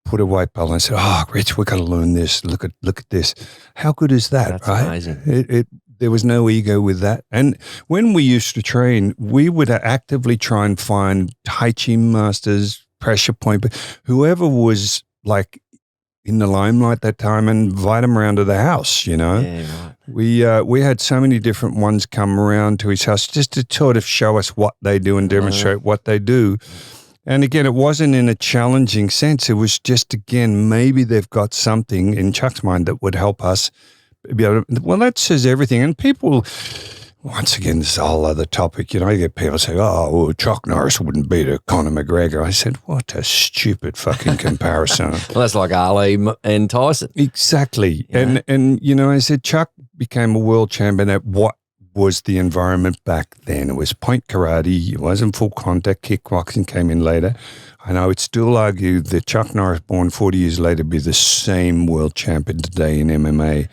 Put a white belt on and said, oh, Rich, we've got to learn this. Look at this. How good is that, That's right? Amazing. There was no ego with that. And when we used to train, we would actively try and find Tai Chi masters, pressure point, whoever was like in the limelight that time, and invite them around to the house, you know? Yeah, right. We had so many different ones come around to his house just to sort of show us what they do and demonstrate what they do. And again, it wasn't in a challenging sense. It was just, again, maybe they've got something in Chuck's mind that would help us be able to, well, that says everything. And people, once again, this is a whole other topic. You know, you get people say, oh, well, Chuck Norris wouldn't beat a Conor McGregor. I said, what a stupid fucking comparison. Well, that's like Ali and Tyson. Exactly. Yeah. And, you know, I said, Chuck became a world champion at what was the environment back then. It was point karate. It wasn't full contact. Kickboxing came in later. And I would still argue that Chuck Norris, born 40 years later, be the same world champion today in MMA.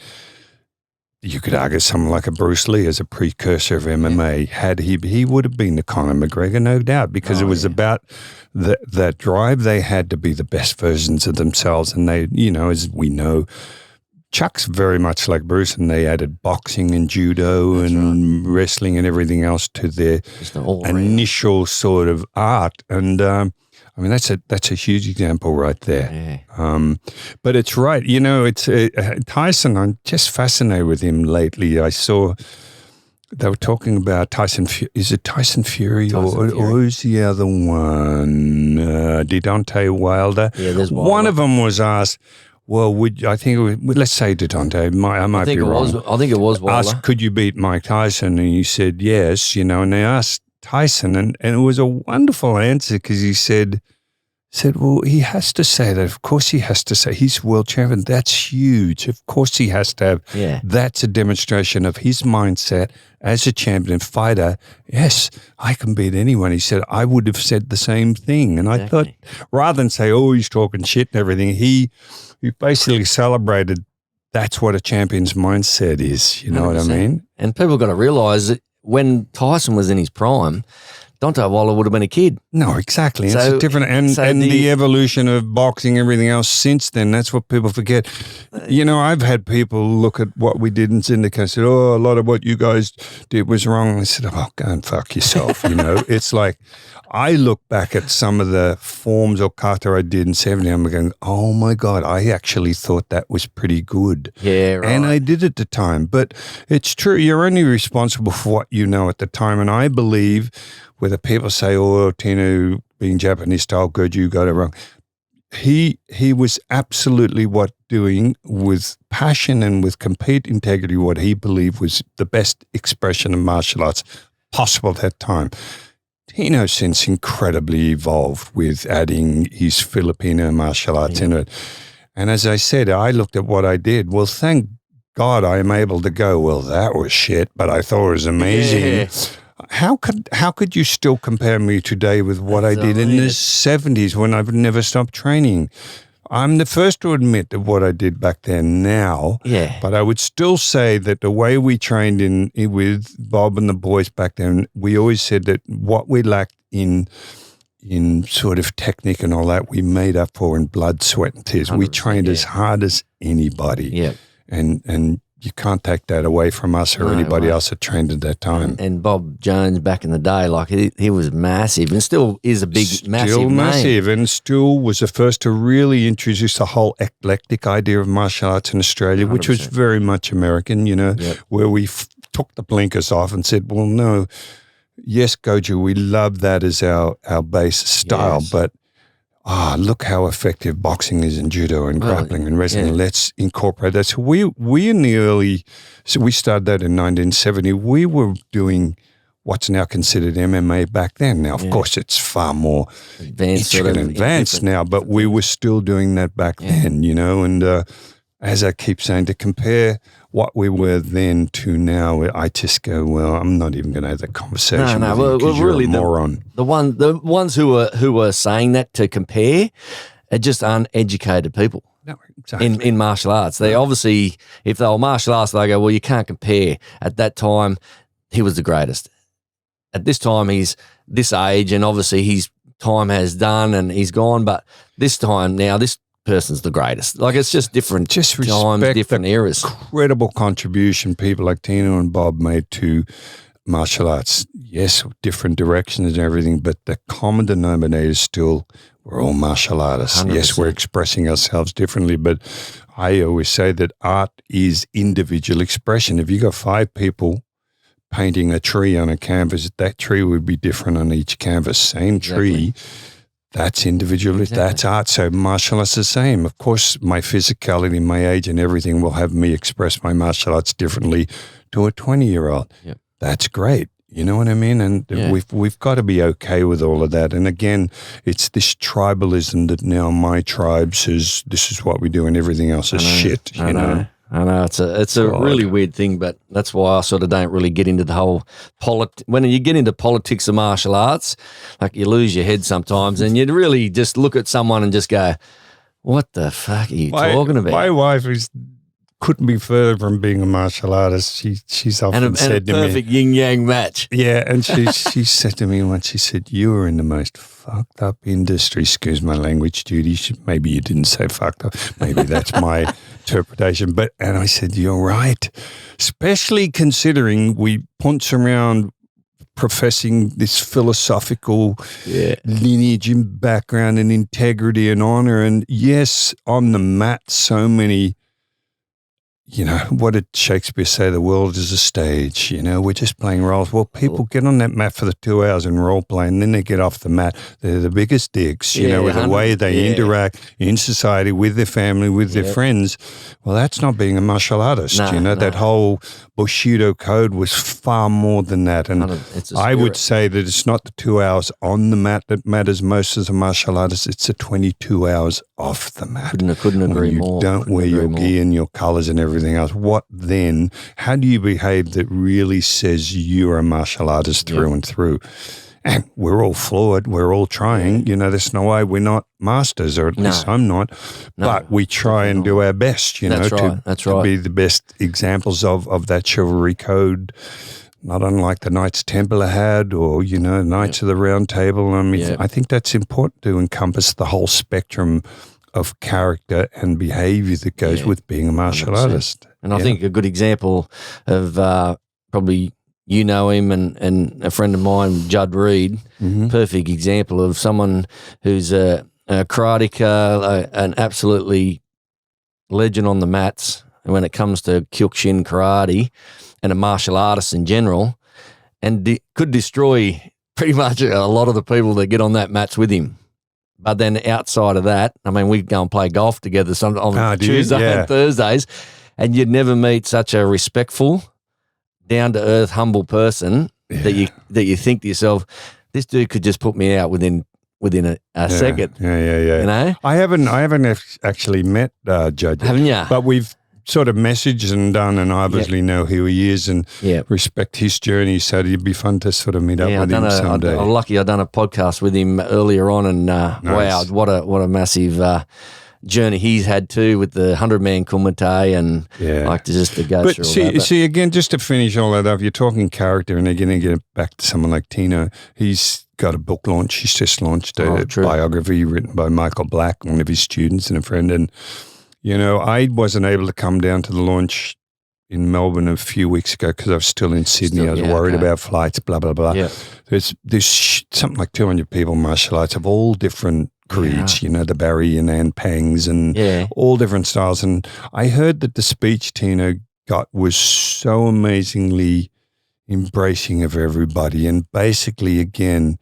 You could argue someone like a Bruce Lee as a precursor of MMA. Had he would have been the Conor McGregor, no doubt, because it was about that drive they had to be the best versions of themselves. And they, you know, as we know, Chuck's very much like Bruce, and they added boxing and judo wrestling and everything else to their initial sort of art. And I mean, that's a huge example right there. Yeah. But it's right. You know, it's Tyson. I'm just fascinated with him lately. I saw they were talking about Tyson. Is it Tyson Fury or who's the other one? Deontay Wilder. Yeah, there's Wilder. One of them was asked, well, let's say Deontay. I might be wrong. I think it was Wilder. Asked, could you beat Mike Tyson? And he said yes. You know, and they asked Tyson, and it was a wonderful answer because he said, well, he has to say that. Of course, he has to say he's world champion. That's huge. Of course, he has to have. Yeah. That's a demonstration of his mindset as a champion fighter. Yes, I can beat anyone. He said, I would have said the same thing. And I thought, rather than say, oh, he's talking shit and everything, he basically celebrated that's what a champion's mindset is. You know 100%. What I mean? And people got to realize that when Tyson was in his prime, Deontay Wilder would have been a kid. No, exactly. So, it's a different, and the evolution of boxing, everything else since then, that's what people forget. You know, I've had people look at what we did in Syndicate and said, oh, a lot of what you guys did was wrong. I said, oh, go and fuck yourself. You know, it's like, I look back at some of the forms or kata I did in 70, I'm going, oh my God, I actually thought that was pretty good. Yeah, right. And I did at the time. But it's true, you're only responsible for what you know at the time. And I believe whether people say, oh, Tino, being Japanese style, good, you got it wrong. He was absolutely doing with passion and with complete integrity what he believed was the best expression of martial arts possible at that time. Tino's since incredibly evolved with adding his Filipino martial arts into it. And as I said, I looked at what I did. Well, thank God I am able to go, well, that was shit, but I thought it was amazing. Yeah. How could you still compare me today with what I did in the 70s when I've never stopped training? I'm the first to admit that what I did back then now, but I would still say that the way we trained with Bob and the boys back then, we always said that what we lacked in sort of technique and all that, we made up for in blood, sweat, and tears. We trained as hard as anybody. Yeah. And you can't take that away from us or anybody else that trained at that time. And Bob Jones back in the day, like he was massive and still is a massive name. And still was the first to really introduce the whole eclectic idea of martial arts in Australia, 100%. Which was very much American, where we took the blinkers off and said, well, no, yes, Goju, we love that as our base style, but look how effective boxing is in judo and grappling and wrestling. Let's incorporate that. So we in the we started that in 1970. We were doing what's now considered MMA back then. Now, of course, it's far more advanced now, but we were still doing that back then, and as I keep saying, to compare what we were then to now, I just go, well, I'm not even going to have that conversation with you because you're a moron. The ones who are saying that to compare are just uneducated people. No, exactly. In martial arts. They obviously, if they were martial arts, they go, well, you can't compare. At that time, he was the greatest. At this time, he's this age, and obviously his time has done and he's gone, but this time now, this person's the greatest. Like, it's just different times, different eras. Incredible contribution people like Tino and Bob made to martial arts. Yes, different directions and everything, but the common denominator is still we're all martial artists. 100%. Yes, we're expressing ourselves differently, but I always say that art is individual expression. If you got 5 people painting a tree on a canvas, that tree would be different on each canvas. Same tree. That's individual. That's art. So martial arts is the same. Of course, my physicality, my age and everything will have me express my martial arts differently to a 20-year-old. Yep. That's great. You know what I mean? And we've got to be okay with all of that. And again, it's this tribalism that now my tribe says this is what we do and everything else is shit. You know? I know it's a really weird thing, but that's why I sort of don't really get into the whole when you get into politics of martial arts, like you lose your head sometimes, and you really just look at someone and just go, "What the fuck are you talking about?" My wife couldn't be further from being a martial artist. She's often said to me, perfect yin yang match. Yeah, and she said to me once, she said, "You are in the most fucked up industry." Excuse my language, Judy. Maybe you didn't say fucked up. Maybe that's my interpretation. And I said, "You're right," especially considering we punch around professing this philosophical lineage and background and integrity and honor. And yes, on the mat, so many. What did Shakespeare say? The world is a stage. We're just playing roles. Well, people get on that mat for the 2 hours and role play, and then they get off the mat. They're the biggest dicks, with the way they interact in society with their family, with their friends. Well, that's not being a martial artist. That whole Bushido code was far more than that. And I would say that it's not the 2 hours on the mat that matters most as a martial artist. It's the 22 hours off the mat. Couldn't agree more. You don't wear your gi and your colors and everything else. What then? How do you behave that really says you're a martial artist through and through? And we're all flawed. We're all trying. There's no way we're not masters, or at least I'm not. But we try and do our best, to be the best examples of that chivalry code, not unlike the Knights Templar had, or, Knights of the Round Table. I mean, I think that's important to encompass the whole spectrum of character and behavior that goes with being a martial 100%. Artist. And I think a good example of probably him and a friend of mine, Judd Reed, perfect example of someone who's a karateka, an absolutely legend on the mats when it comes to Kyokushin karate and a martial artist in general, and could destroy pretty much a lot of the people that get on that mats with him. But then outside of that, I mean, we go and play golf together on Tuesday and Thursdays, and you'd never meet such a respectful, down-to-earth, humble person that you think to yourself, this dude could just put me out within a second. Yeah. You know? I haven't actually met Judge. Haven't you? But we've sort of messaged and done, and I obviously know who he is and respect his journey. So it'd be fun to sort of meet up with him someday. I'm lucky I've done a podcast with him earlier on, and wow, what a massive journey he's had too with the 100-man kumite, and like to go but through see, all that. see, again, just to finish all that up, you're talking character, and again, get back to someone like Tino. He's got a book launch. He's just launched a biography written by Michael Black, one of his students and a friend. And, you know, I wasn't able to come down to the launch in Melbourne a few weeks ago because I was still in Sydney. I was worried about flights, blah, blah, blah. Yeah. There's something like 200 people in martial arts of all different creeds, you know, the Barry and Ann Pangs and all different styles. And I heard that the speech Tino got was so amazingly embracing of everybody and basically, again,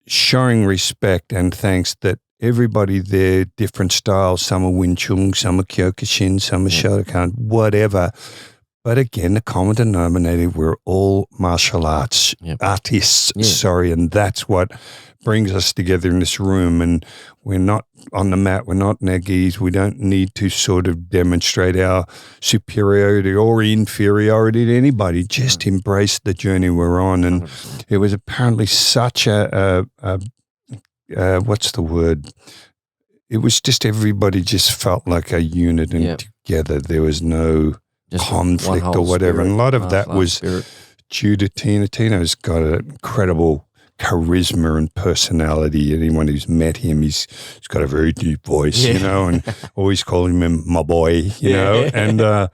showing respect and thanks that everybody there, different styles, some are Wing Chun, some are Kyokushin, some are Shotokan, whatever. But again, the common denominator, we're all martial arts artists, and that's what brings us together in this room. And we're not on the mat, we're not in our gis, we don't need to sort of demonstrate our superiority or inferiority to anybody, just embrace the journey we're on. And 100%. It was apparently such a what's the word? It was just everybody just felt like a unit and together. There was no just conflict or whatever. Spirit, and a lot of that was due to Tino. Tino's got an incredible charisma and personality. Anyone who's met him, he's got a very deep voice, you know, and always calling him my boy, you know, and,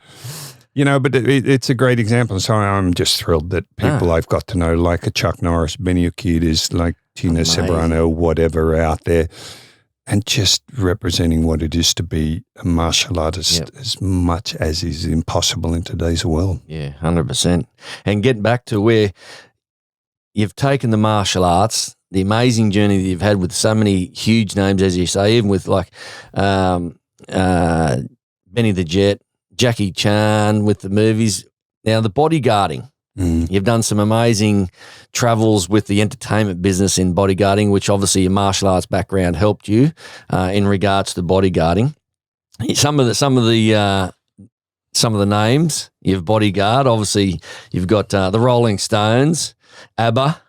you know, but it's a great example. So I'm just thrilled that people I've got to know, like a Chuck Norris, Benny Urquidez, like Tina Severano, whatever out there, and just representing what it is to be a martial artist as much as is impossible in today's world. Yeah, 100%. And getting back to where you've taken the martial arts, the amazing journey that you've had with so many huge names, as you say, even with like Benny the Jet, Jackie Chan with the movies. Now the bodyguarding. You've done some amazing travels with the entertainment business in bodyguarding, which obviously your martial arts background helped you in regards to bodyguarding. Some of the names you've bodyguard. Obviously, you've got the Rolling Stones, ABBA,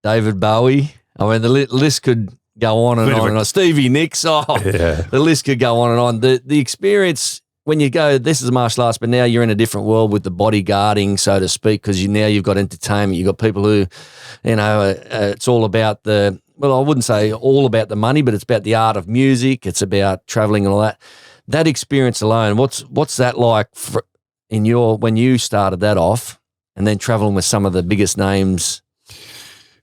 David Bowie. I mean, the list could go on and on and on. Stevie Nicks. The list could go on and on. The experience. When you go, this is martial arts, but now you're in a different world with the bodyguarding, so to speak, because you've got entertainment. You've got people who, you know, it's all about I wouldn't say all about the money, but it's about the art of music. It's about traveling and all that. That experience alone, what's that like when you started that off and then traveling with some of the biggest names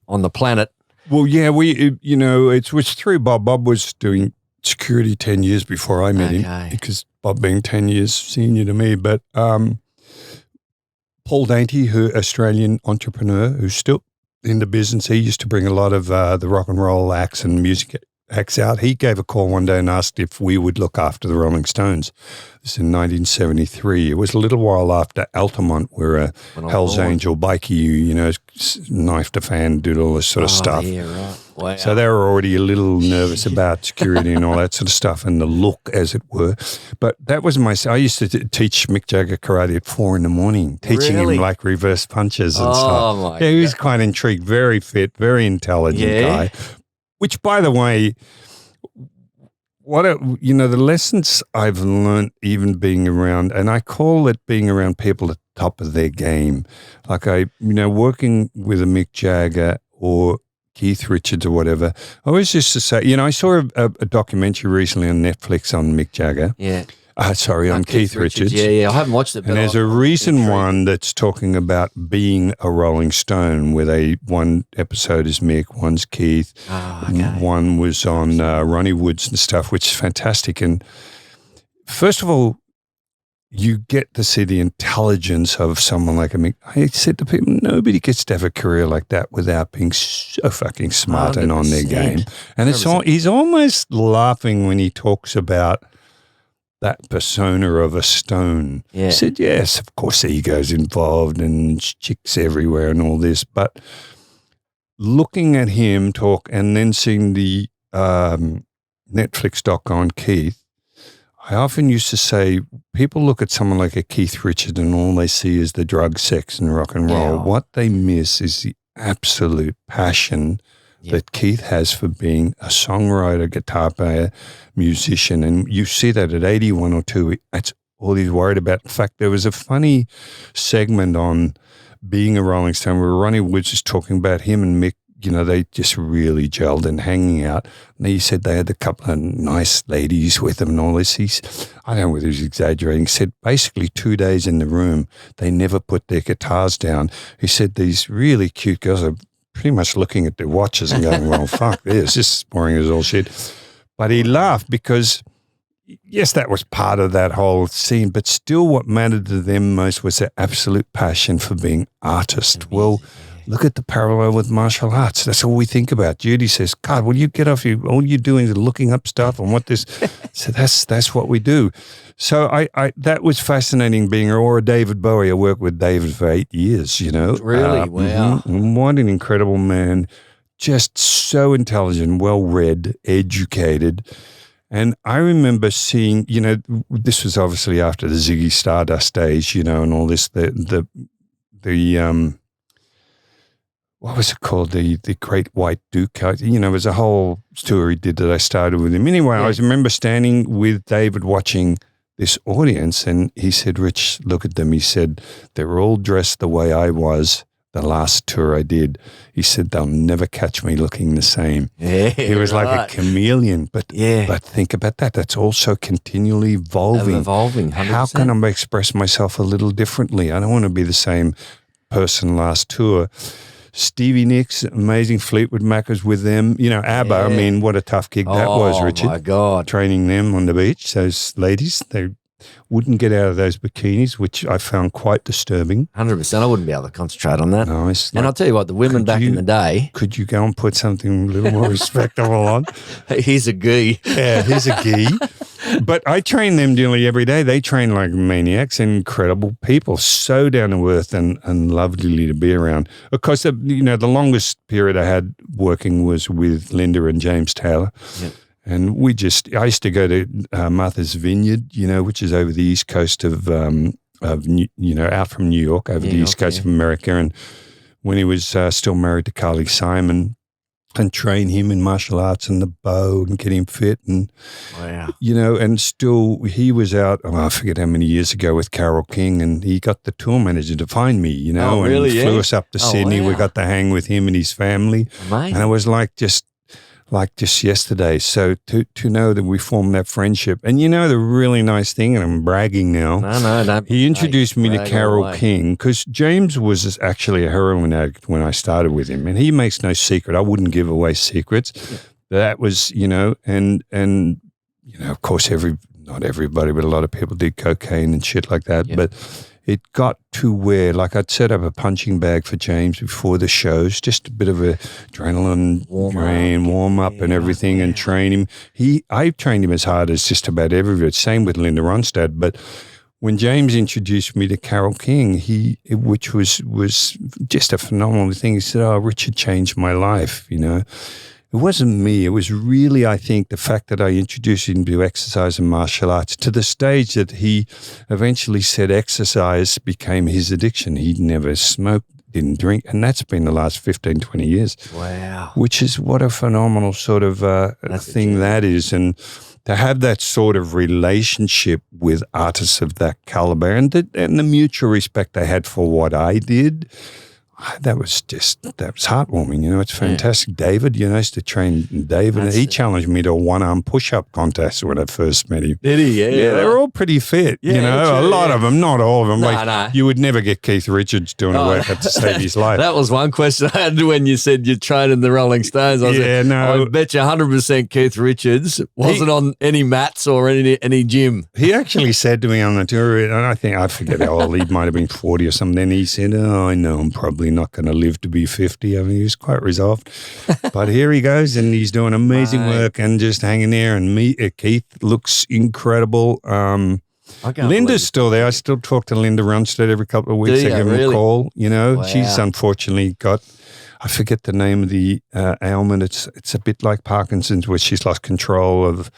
on the planet? Well, yeah, it was through Bob. Bob was doing security 10 years before I met him, because Bob being 10 years senior to me. But Paul Dainty, Australian entrepreneur who's still in the business, he used to bring a lot of the rock and roll acts and music acts out. He gave a call one day and asked if we would look after the Rolling Stones. This is in 1973. It was a little while after Altamont, where a Hell's Angel bikie, you know, knifed a fan, did all this sort of stuff. Yeah, right. Wow. So they were already a little nervous about security and all that sort of stuff, and the look, as it were. But that was I used to teach Mick Jagger karate at 4 a.m, teaching him like reverse punches and stuff. He was quite intrigued, very fit, very intelligent guy. Which, by the way, the lessons I've learned even being around, and I call it being around people at the top of their game. Like working with a Mick Jagger or Keith Richards or whatever, I always used to say, I saw a documentary recently on Netflix on Mick Jagger. Yeah. On Keith Richards. Yeah, I haven't watched it. And there's a recent one that's talking about being a Rolling Stone, where one episode is Mick, one's Keith, one was on Ronnie Woods and stuff, which is fantastic. And first of all, you get to see the intelligence of someone like a Mick. I said to people, nobody gets to have a career like that without being so fucking smart 100%. And on their game. And he's almost laughing when he talks about that persona of a stone. Yeah. He said, yes, of course, ego's involved and chicks everywhere and all this, but looking at him talk and then seeing the Netflix doc on Keith, I often used to say, people look at someone like a Keith Richards and all they see is the drug, sex, and rock and roll. Yeah. What they miss is the absolute passion that Keith has for being a songwriter, guitar player, musician. And you see that at 81 or 2, that's all he's worried about. In fact, there was a funny segment on being a Rolling Stone where Ronnie Woods was talking about him and Mick. You know, they just really gelled and hanging out. And he said they had a couple of nice ladies with them and all this. I don't know whether he was exaggerating. He said basically 2 days in the room, they never put their guitars down. He said these really cute girls are pretty much looking at their watches and going, well, fuck this is boring as all shit. But he laughed because, yes, that was part of that whole scene, but still what mattered to them most was their absolute passion for being artists. Well, look at the parallel with martial arts. That's all we think about. Judy says, God, will you get off you? All you're doing is looking up stuff and what this. So that's what we do. So I that was fascinating being, or David Bowie. I worked with David for 8 years, you know. Really? Wow. What an incredible man. Just so intelligent, well-read, educated. And I remember seeing, you know, this was obviously after the Ziggy Stardust days, you know, and all this, the what was it called? The Great White Duke. You know, there's a whole tour he did that I started with him. Anyway, I remember standing with David watching this audience, and he said, Rich, look at them. He said, they're all dressed the way I was the last tour I did. He said, they'll never catch me looking the same. Yeah, he was like a chameleon. But think about that. That's also continually evolving. Evolving, 100%. How can I express myself a little differently? I don't want to be the same person last tour. Stevie Nicks, amazing. Fleetwood Mac was with them. You know, ABBA, I mean, what a tough gig that was, Richard. Oh, my God. Training them on the beach, those ladies, they wouldn't get out of those bikinis, which I found quite disturbing. 100%. I wouldn't be able to concentrate on that. No, and I'll tell you what, the women back in the day. Could you go and put something a little more respectable on? Here's a gi. Yeah, here's a gi. But I train them nearly every day. They train like maniacs, incredible people, so down to earth and lovely to be around. Of course, you know, the longest period I had working was with Linda and James Taylor. Yep. And I used to go to Martha's Vineyard, you know, which is over the east coast of you know, out from New York, over the east coast of America. And when he was still married to Carly Simon, and train him in martial arts and the bow and get him fit. And, you know, and still he was out, I forget how many years ago with Carole King, and he got the tour manager to find me, you know, and flew us up to Sydney. We got to hang with him and his family. Amazing. And it was like just yesterday. So to know that we formed that friendship. And you know, the really nice thing, and I'm bragging now. No. He introduced me to Carole King because James was actually a heroin addict when I started with him. And he makes no secret. I wouldn't give away secrets. Yeah. That was, you know, and you know, of course, not everybody, but a lot of people did cocaine and shit like that. Yeah. But it got to where, like, I'd set up a punching bag for James before the shows, just a bit of adrenaline warm up and everything, and train him. I trained him as hard as just about everybody. Same with Linda Ronstadt. But when James introduced me to Carole King, which was just a phenomenal thing, he said, "Oh, Richard changed my life," you know. It wasn't me. It was really, I think, the fact that I introduced him to exercise and martial arts to the stage that he eventually said exercise became his addiction. He never smoked, didn't drink, and that's been the last 15, 20 years. Wow. Which is what a phenomenal sort of thing that is. And to have that sort of relationship with artists of that caliber and the mutual respect they had for what I did, that was heartwarming. You know, it's fantastic. Yeah. David, you know, I used to train David, and he challenged me to a one-arm push-up contest when I first met him. Did he? Yeah. They were all pretty fit, you know, a lot of them, not all of them. No. You would never get Keith Richards doing a workout to save his life. That was one question I had when you said you're training the Rolling Stones. I bet you 100% Keith Richards wasn't on any mats or any gym. He actually said to me on the tour, and I forget how old he might have been, 40 or something. Then he said, "Oh, I know I'm probably not going to live to be 50. I mean, he was quite resolved. But here he goes, and he's doing amazing work and just hanging there. And Keith looks incredible. Linda's still there. I still talk to Linda Ronstadt every couple of weeks. I give her a call. You know, she's unfortunately got, I forget the name of the ailment. It's a bit like Parkinson's, where she's lost control of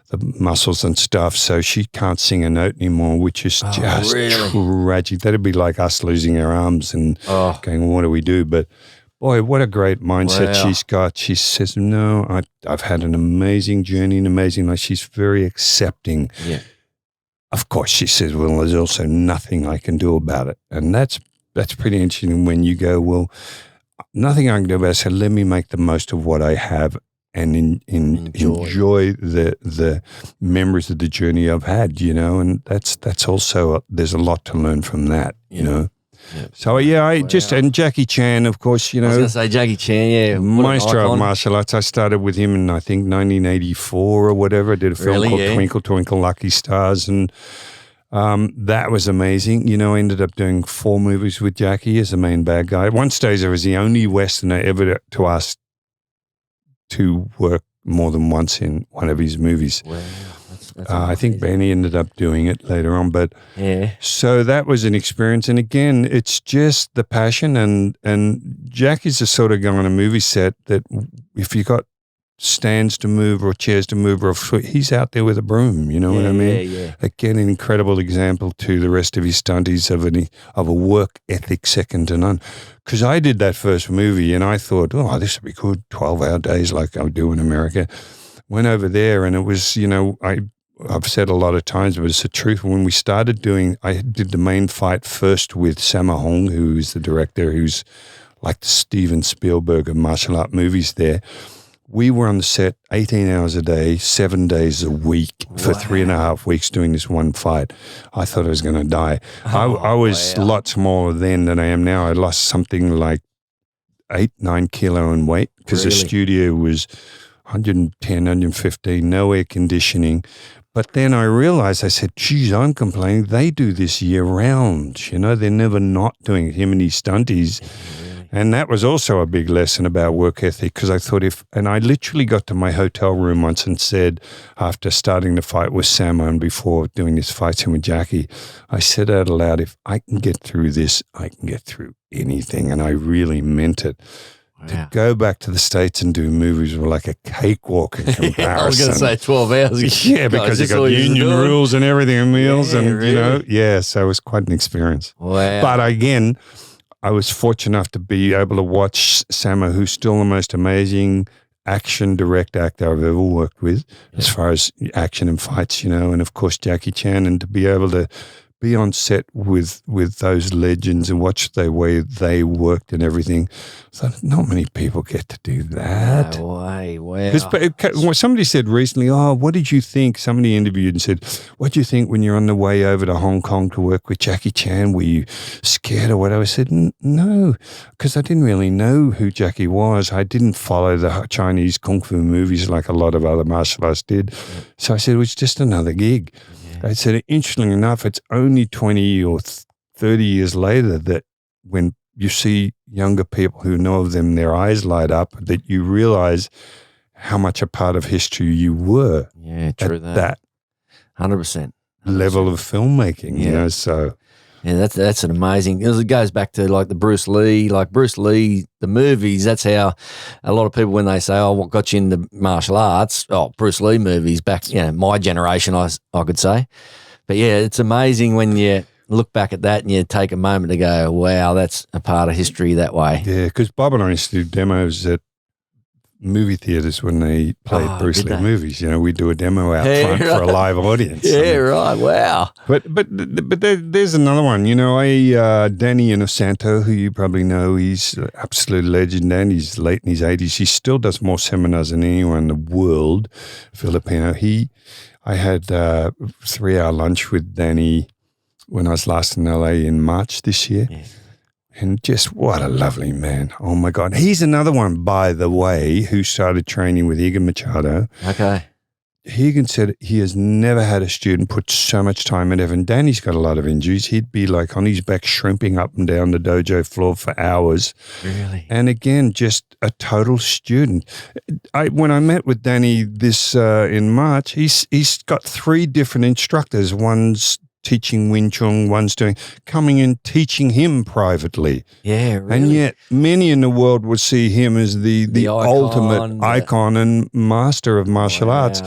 the muscles and stuff, so she can't sing a note anymore, which is just tragic. That'd be like us losing our arms and going, what do we do? But boy, what a great mindset she's got. She says, no, I've had an amazing journey, an amazing life. She's very accepting. Yeah. Of course, she says, well, there's also nothing I can do about it. And that's pretty interesting when you go, well, nothing I can do about it, so let me make the most of what I have and enjoy the memories of the journey I've had, and that's also, there's a lot to learn from that, Yeah. So and Jackie Chan, of course, I was going to say Jackie Chan, yeah. Maestro of martial arts. I started with him in, I think, 1984 or whatever. I did a film called Twinkle, Twinkle, Lucky Stars, and that was amazing. I ended up doing 4 movies with Jackie as the main bad guy. At one stage, I was the only Westerner ever to ask to work more than once in one of his movies. Wow. I think Benny ended up doing it later on, but yeah. So that was an experience. And again, it's just the passion, and Jackie's the sort of guy on a movie set that if you got stands to move or chairs to move, or he's out there with a broom, you know what I mean? Yeah. Again, an incredible example to the rest of his stunties of a work ethic second to none. Because I did that first movie and I thought, this would be good, 12-hour days like I do in America. Went over there and it was, I've said a lot of times, but it's the truth. When we started I did the main fight first with Sammo Hung, who's the director, who's like the Steven Spielberg of martial art movies there. We were on the set 18 hours a day, 7 days a week for 3.5 weeks doing this one fight. I thought I was going to die. I was a lot smaller then than I am now. I lost something like 8-9 kilo in weight because the studio was 110, 115, no air conditioning. But then I realized, I said, geez, I'm complaining. They do this year round. They're never not doing it, him and his stunties. And that was also a big lesson about work ethic, because I thought and I literally got to my hotel room once and said, after starting the fight with Sammo and before doing this fight scene with Jackie, I said out aloud, if I can get through this, I can get through anything. And I really meant it. Wow. To go back to the States and do movies were like a cakewalk in comparison. I was going to say 12 hours. Yeah, because you got union rules and everything and meals so it was quite an experience. Wow. But again, I was fortunate enough to be able to watch Sammo, who's still the most amazing action direct actor I've ever worked with, as far as action and fights, and of course Jackie Chan, and to be able to be on set with those legends and watch the way they worked and everything. So not many people get to do that. No way, wow. Because somebody said recently, what did you think? Somebody interviewed and said, what do you think when you're on the way over to Hong Kong to work with Jackie Chan? Were you scared or whatever? I said, no, because I didn't really know who Jackie was. I didn't follow the Chinese kung fu movies like a lot of other martial arts did. Yeah. So I said, it was just another gig. I said, interestingly enough, it's only 20 or 30 years later that when you see younger people who know of them, their eyes light up, that you realize how much a part of history you were. Yeah, true. That 100%. level of filmmaking, so. Yeah, that's an amazing. It goes back to like the Bruce Lee, the movies. That's how a lot of people, when they say, what got you into martial arts? Bruce Lee movies back, my generation, I could say. But yeah, it's amazing when you look back at that and you take a moment to go, wow, that's a part of history that way. Yeah, because Bob and I used to do demos at movie theaters when they played Bruce Lee movies. We do a demo out front for a live audience. Yeah, right. Wow. But there's another one. Danny Inosanto, who you probably know, he's an absolute legend, and he's late in his 80s. He still does more seminars than anyone in the world, Filipino. I had a 3-hour lunch with Danny when I was last in LA in March this year. Yeah. And just what a lovely man. Oh, my God. He's another one, by the way, who started training with Egan Machado. Okay. Egan said he has never had a student put so much time and effort. And Danny's got a lot of injuries. He'd be like on his back shrimping up and down the dojo floor for hours. Really? And again, just a total student. When I met with Danny this in March, he's got 3 different instructors. One's teaching Wing Chun, one's coming in teaching him privately. Yeah, really. And yet many in the world would see him as the ultimate icon and master of martial arts.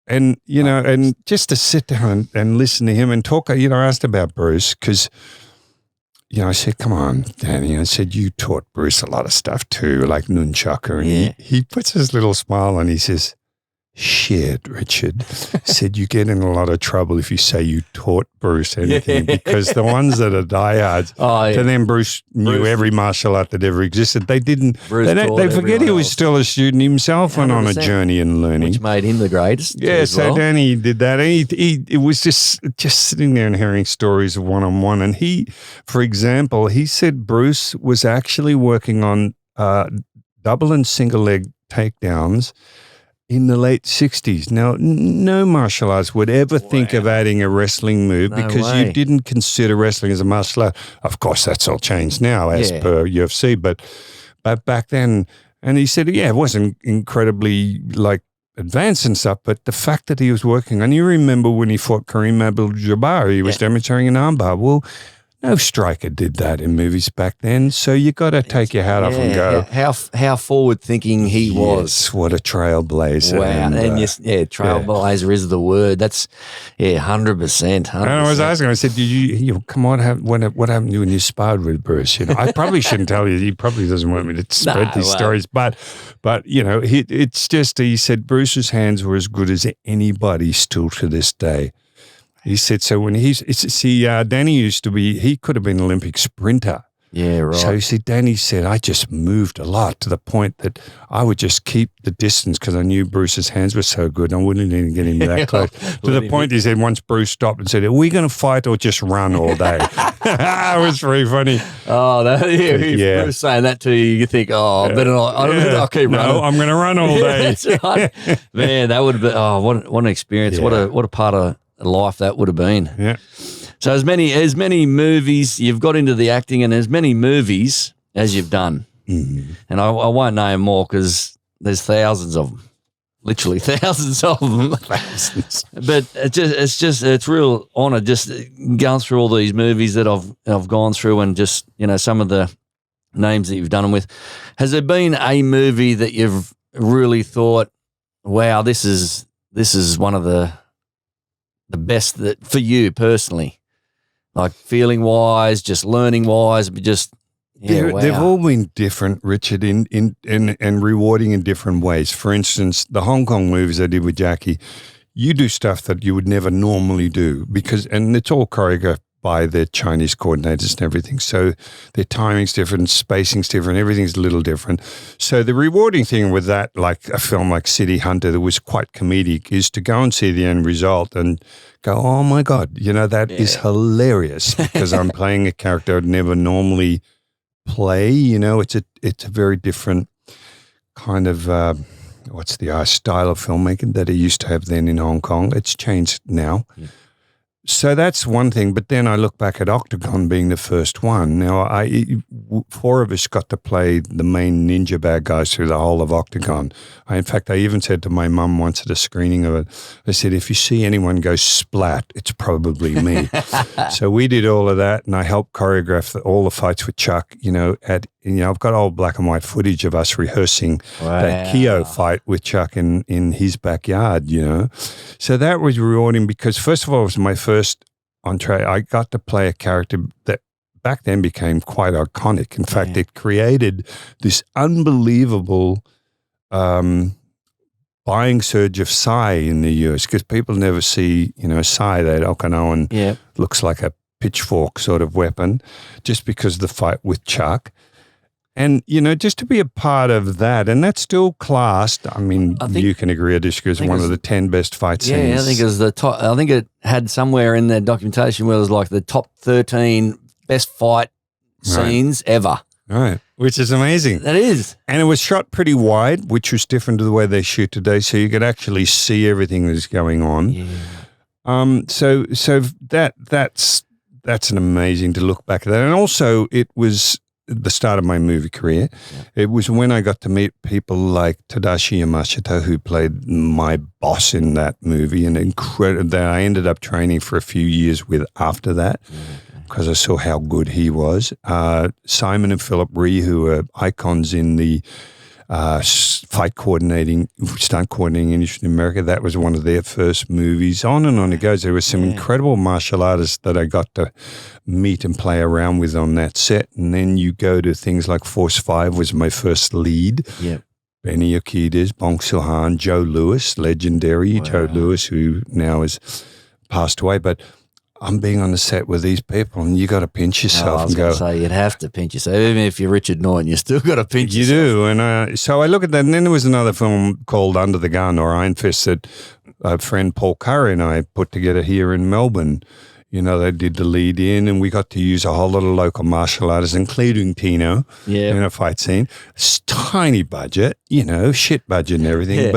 And, and just to sit down and listen to him and talk, I asked about Bruce because, I said, come on, Danny. I said, you taught Bruce a lot of stuff too, like nunchaku. And he puts his little smile on. He says, shit, Richard. Said you get in a lot of trouble if you say you taught Bruce anything because the ones that are diehards, to them Bruce knew every martial art that ever existed. They didn't. They forget he was still a student himself and on a journey in learning, which made him the greatest. Yeah, so Danny did that. And it was just sitting there and hearing stories of one-on-one. And he, for example, he said Bruce was actually working on double and single leg takedowns in the late 60s. Now, no martial arts would ever think of adding a wrestling move because you didn't consider wrestling as a martial art. Of course, that's all changed now as per UFC, but back then, and he said, it wasn't incredibly advanced and stuff, but the fact that he was working, and you remember when he fought Kareem Abdul-Jabbar, he was demonstrating an armbar. Well, no striker did that in movies back then, so you got to take your hat off and go. How forward thinking he was. What a trailblazer! Wow, and trailblazer is the word. That's 100%. And I was asking, I said, "Did you come on? What happened to you when you sparred with Bruce?" I probably shouldn't tell you. He probably doesn't want me to spread these stories, but it's just he said Bruce's hands were as good as anybody still to this day. He said, so when Danny used to be, he could have been an Olympic sprinter. Yeah, right. So Danny said, I just moved a lot to the point that I would just keep the distance because I knew Bruce's hands were so good. I wouldn't even get him that close. To the point he said, once Bruce stopped and said, are we going to fight or just run all day? It was very funny. Oh, if Bruce saying that to you, you think, I'll keep running. No, I'm going to run all day. That's right. Man, that would have been, what an experience. Yeah. What a part of life that would have been. Yeah. So as many movies you've got into the acting, and as many movies as you've done, and I won't name more because there's thousands of them, literally thousands of them. But it's real honor just going through all these movies that I've gone through, and just some of the names that you've done them with. Has there been a movie that you've really thought, wow, this is one of the best that for you personally, like feeling wise, just learning wise, but just they've all been different, Richard, in and rewarding in different ways. For instance, the Hong Kong movies I did with Jackie, you do stuff that you would never normally do and it's all choreographed by the Chinese coordinators and everything. So their timing's different, spacing's different, everything's a little different. So the rewarding thing with that, like a film like City Hunter that was quite comedic, is to go and see the end result and go, oh my God, that is hilarious because I'm playing a character I'd never normally play. It's a very different kind of style of filmmaking that I used to have then in Hong Kong. It's changed now. Yeah. So that's one thing, but then I look back at Octagon being the first one. Now, four of us got to play the main ninja bad guys through the whole of Octagon. In fact, I even said to my mum once at a screening of it, I said, if you see anyone go splat, it's probably me. So we did all of that, and I helped choreograph all the fights with Chuck. I've got old black and white footage of us rehearsing that Kyo fight with Chuck in his backyard, So that was rewarding because, first of all, it was my first entree. I got to play a character that back then became quite iconic. In fact, it created this unbelievable buying surge of Sai in the US because people never see, Sai, that Okinawan looks like a pitchfork sort of weapon just because of the fight with Chuck. And, just to be a part of that, and that's still classed, you can agree or disagree, as one of the 10 best fight scenes. Yeah, I think it was the top. I think it had somewhere in their documentation where it was like the top 13 best fight scenes ever. Right, which is amazing. That is. And it was shot pretty wide, which was different to the way they shoot today, so you could actually see everything that's going on. Yeah. So that's an amazing to look back at that. And also it was the start of my movie career. Yeah. It was when I got to meet people like Tadashi Yamashita, who played my boss in that movie, and that I ended up training for a few years with after that, because I saw how good he was. Simon and Philip Ree, who are icons in the stunt coordinating industry in America. That was one of their first movies. On and on it goes. There were some incredible martial artists that I got to meet and play around with on that set. And then you go to things like Force 5 was my first lead. Yep. Benny Akides, Bong Sil-han, Joe Lewis, legendary Joe Lewis, who now has passed away. But I'm being on the set with these people, and you got to pinch yourself and go. Say you'd have to pinch yourself, even if you're Richard Norton. You still got to pinch yourself. You do, and so I look at that. And then there was another film called Under the Gun or Iron Fist that a friend Paul Curry and I put together here in Melbourne. You know, they did the lead in, and we got to use a whole lot of local martial artists, including Tino, in a fight scene. It's tiny budget, shit budget and everything,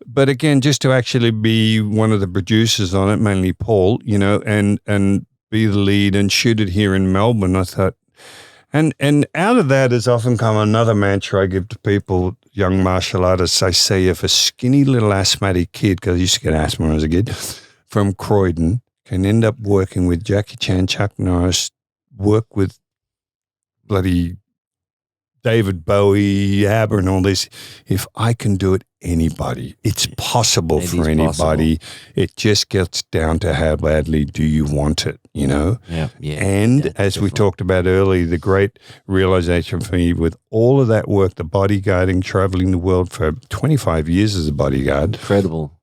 But again, just to actually be one of the producers on it, mainly Paul, and be the lead and shoot it here in Melbourne, I thought, and out of that has often come another mantra I give to people, young martial artists. I say, if a skinny little asthmatic kid, because I used to get asthma when I was a kid, from Croydon, can end up working with Jackie Chan, Chuck Norris, work with bloody David Bowie, ABBA and all this. If I can do it, anybody. It's possible for anybody. It just gets down to how badly do you want it, Yeah. And as we talked about earlier, the great realization for me with all of that work, the bodyguarding, traveling the world for 25 years as a bodyguard. Incredible.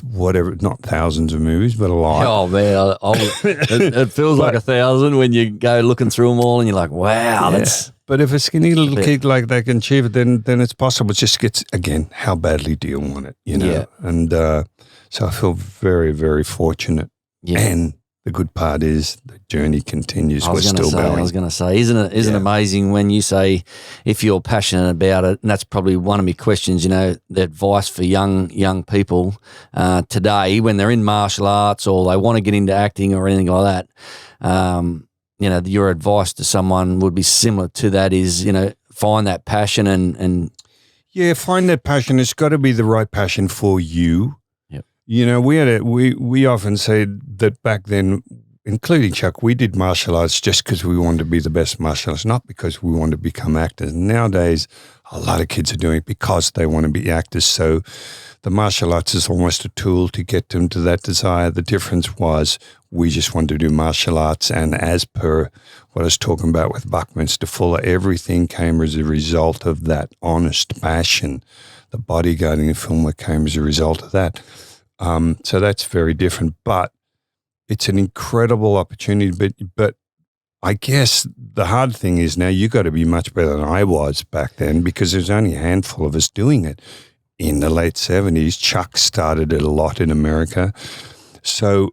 Whatever, not thousands of movies, but a lot. Oh, man. It feels like 1,000 when you go looking through them all and you're like, wow, that's... But if a skinny little kid like that can achieve it, then it's possible. It just gets, again, how badly do you want it, Yeah. And so I feel very, very fortunate. Yeah. And the good part is the journey continues. We're still going. I was going to say, isn't it amazing when you say if you're passionate about it, and that's probably one of my questions, the advice for young people today when they're in martial arts or they want to get into acting or anything like that, your advice to someone would be similar to that is, find that passion and find that passion. It's got to be the right passion for you. Yep. We often say that back then, including Chuck, we did martial arts just because we wanted to be the best martial artists, not because we wanted to become actors. Nowadays, a lot of kids are doing it because they want to be actors. So the martial arts is almost a tool to get them to that desire. The difference was we just wanted to do martial arts, and as per what I was talking about with Buckminster Fuller, everything came as a result of that honest passion. The bodyguarding and film work came as a result of that. So that's very different, but it's an incredible opportunity. But I guess the hard thing is now you got to be much better than I was back then, because there's only a handful of us doing it. In the late 70s, Chuck started it a lot in America. So,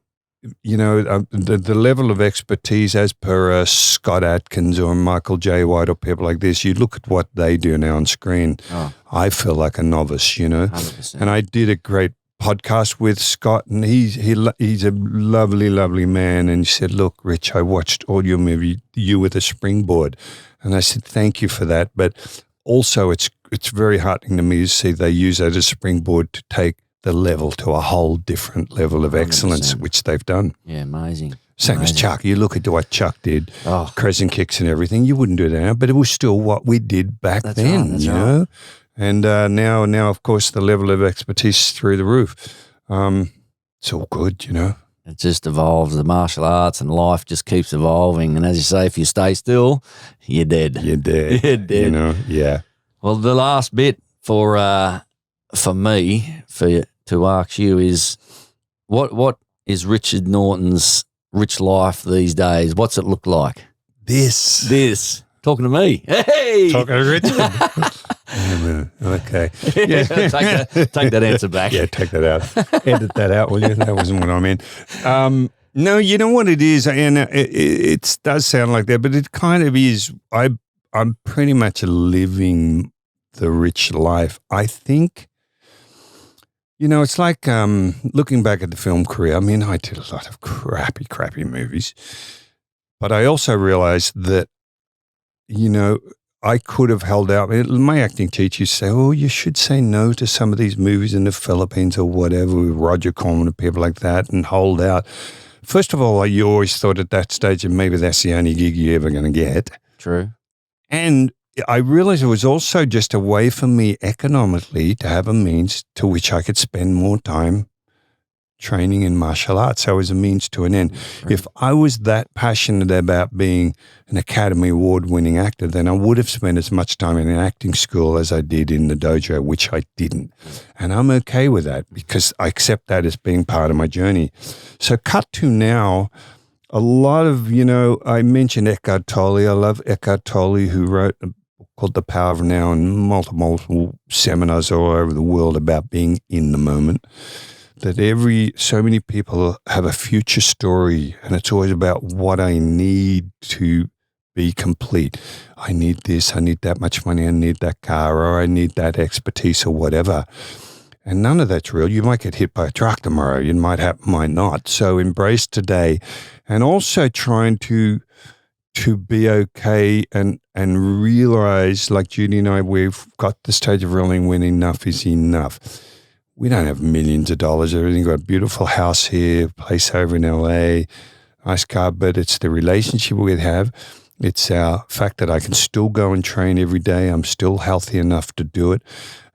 the level of expertise as per Scott Atkins or Michael J. White or people like this, you look at what they do now on screen. Oh. I feel like a novice, 100%. And I did a great podcast with Scott, and he's a lovely, lovely man. And he said, "Look, Rich, I watched all your movie, You with a Springboard," and I said, "Thank you for that." But also, it's very heartening to me to see they use that as a springboard to take the level to a whole different level of excellence, 100%. Which they've done. Yeah, amazing. Same as Chuck. You look at what Chuck did, crescent kicks and everything. You wouldn't do that now, but it was still what we did back then. That's right. And now, of course, the level of expertise is through the roof. It's all good, It just evolves. The martial arts and life just keeps evolving. And as you say, if you stay still, you're dead. You're dead. You're dead. Yeah. Well, the last bit for me to ask you is, what is Richard Norton's rich life these days? What's it look like? This. Talking to me. Hey! Talking to Richard. Okay. Yeah. take that answer back. Yeah, take that out. Edit that out, will you? That wasn't what I meant. No, you know what it is, and it does sound like that, but it kind of is. I'm pretty much living the rich life. I think, it's like looking back at the film career. I mean, I did a lot of crappy movies, but I also realized that, I could have held out. My acting teachers say, "Oh, you should say no to some of these movies in the Philippines or whatever with Roger Corman and people like that and hold out." First of all, you always thought at that stage that maybe that's the only gig you're ever going to get. True. And I realized it was also just a way for me economically to have a means to which I could spend more time training in martial arts. So it was a means to an end. Right. If I was that passionate about being an Academy Award-winning actor, then I would have spent as much time in an acting school as I did in the dojo, which I didn't. And I'm okay with that because I accept that as being part of my journey. So cut to now, a lot of, I mentioned Eckhart Tolle. I love Eckhart Tolle, who wrote a book called The Power of Now and multiple seminars all over the world about being in the moment. That so many people have a future story, and it's always about what I need to be complete. I need this, I need that much money, I need that car, or I need that expertise or whatever. And none of that's real. You might get hit by a truck tomorrow. You might not. So embrace today, and also trying to be okay and realize, like Judy and I, we've got the stage of realizing when enough is enough. We don't have millions of dollars. Everything got a beautiful house here, place over in LA, nice car, but it's the relationship we have. It's our fact that I can still go and train every day. I'm still healthy enough to do it,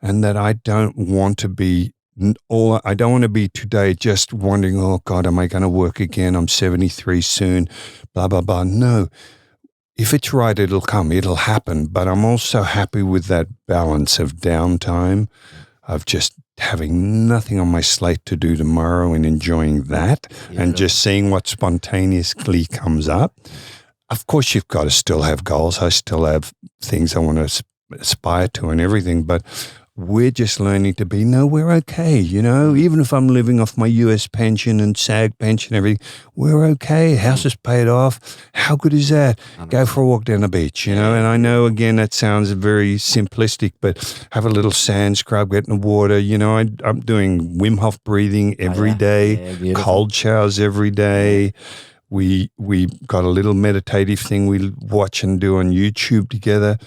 and that I don't want to be today just wondering, oh God, am I going to work again? I'm 73 soon, blah, blah, blah. No. If it's right, it'll come, it'll happen. But I'm also happy with that balance of downtime, of just having nothing on my slate to do tomorrow and enjoying that and just seeing what spontaneously comes up. Of course, you've got to still have goals. I still have things I want to aspire to and everything, but we're just learning to be, no, we're okay, even if I'm living off my US pension and SAG pension and everything, we're okay. House is paid off. How good is that? Go for a walk down the beach, and I know, again, that sounds very simplistic, but have a little sand scrub, get in the water. I'm doing Wim Hof breathing every day, cold showers every day. We got a little meditative thing we watch and do on YouTube together.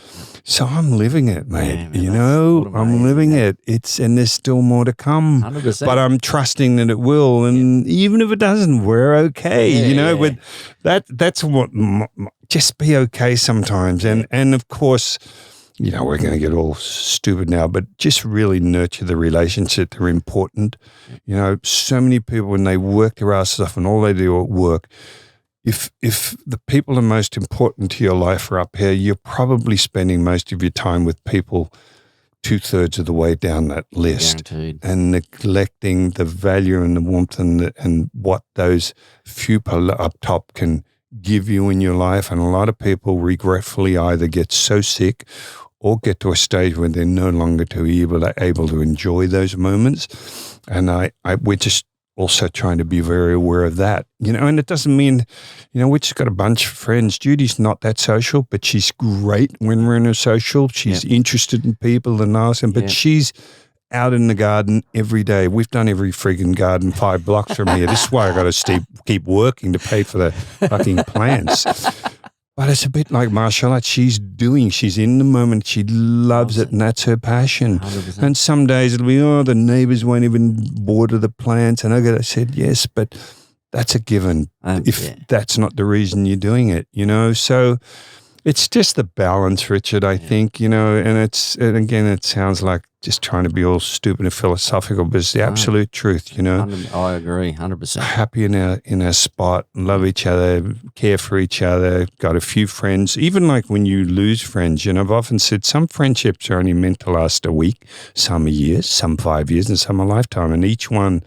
So I'm living it, mate. I'm living it. And there's still more to come. 100%. But I'm trusting that it will. And even if it doesn't, we're okay. But that's what. Just be okay sometimes. And of course, we're going to get all stupid now, but just really nurture the relationships that are important. So many people, when they work their asses off and all they do at work, if the people are most important to your life are up here, you're probably spending most of your time with people 2/3 of the way down that list. Guaranteed. And neglecting the value and the warmth and what those few people up top can give you in your life. And a lot of people regretfully either get so sick or get to a stage where they're no longer able to enjoy those moments. And we're just also trying to be very aware of that, and it doesn't mean, we just got a bunch of friends. Judy's not that social, but she's great when we're in a social. She's interested in people and asking, but she's out in the garden every day. We've done every friggin' garden 5 blocks from here. This is why I got to keep working to pay for the fucking plants. But it's a bit like martial arts. She's in the moment. She loves it, and that's her passion. 100%. And some days it'll be, the neighbors won't even water the plants. And I said, yes, but that's a given. That's not the reason you're doing it, So it's just the balance, Richard, I think, and again, it sounds like just trying to be all stupid and philosophical, but it's the absolute truth, I agree, 100%. Happy in our spot, love each other, care for each other, got a few friends. Even like when you lose friends, I've often said some friendships are only meant to last a week, some a year, some 5 years, and some a lifetime. And each one,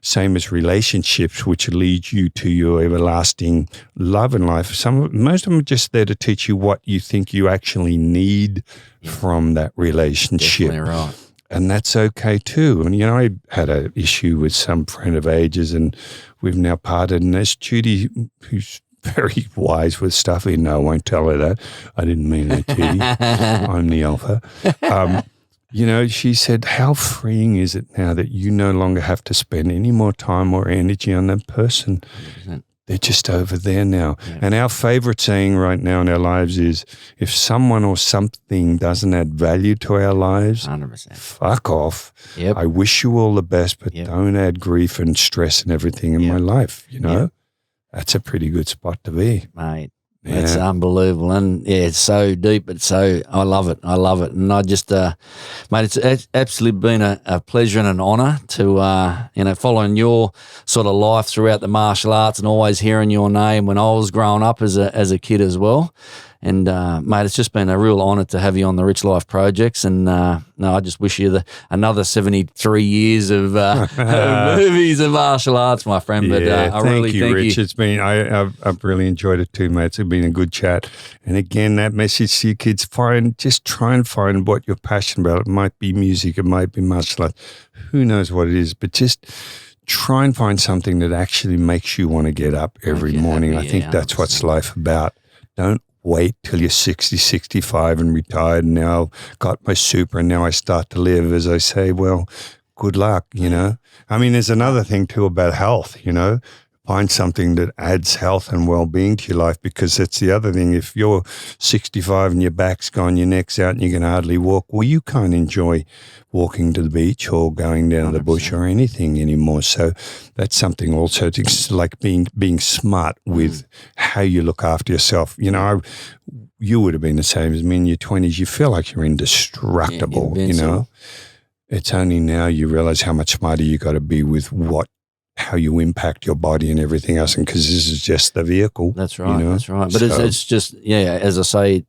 same as relationships, which lead you to your everlasting love in life. Most of them are just there to teach you what you think you actually need from that relationship. Definitely right. And that's okay too. And, I had an issue with some friend of ages, and we've now parted. And there's Judy, who's very wise with stuff. I won't tell her that. I didn't mean that, Judy. I'm the alpha. She said, how freeing is it now that you no longer have to spend any more time or energy on that person? 100%. They're just over there now. Yeah. And our favorite saying right now in our lives is, if someone or something doesn't add value to our lives, 100%. fuck off. Yep. I wish you all the best, but Yep. don't add grief and stress and everything in Yep. my life, you know? Yep. That's a pretty good spot to be. Mate. Yeah. It's unbelievable, and it's so deep. It's so I love it. And I just, mate, it's absolutely been a pleasure and an honour to, following your sort of life throughout the martial arts and always hearing your name when I was growing up as a kid as well. And mate, it's just been a real honour to have you on the Rich Life Projects. And I just wish you another 73 years of movies and martial arts, my friend. But I thank really you, thank Rich. you. It's been I've really enjoyed it too, mate. It's been a good chat. And again, that message to your kids: just try and find what you're passionate about. It might be music, it might be martial arts. Who knows what it is? But just try and find something that actually makes you want to get up every morning. happy, I think 100%. that's what's life about. Don't wait till you're 60, 65 and retired and now got my super and now I start to live. As I say, well, good luck, you know. I mean, there's another thing too about health, you know. Find something that adds health and well-being to your life, because that's the other thing. If you're 65 and your back's gone, your neck's out and you can hardly walk, well, you can't enjoy walking to the beach or going down to the bush or anything anymore. So that's something also to, like being smart with how you look after yourself. You know, you would have been the same as me in your 20s. You feel like you're indestructible, you know. It's only now you realize how much smarter you got to be with how you impact your body and everything else, and because this is just the vehicle. That's right. You know? That's right. But it's just, as I say,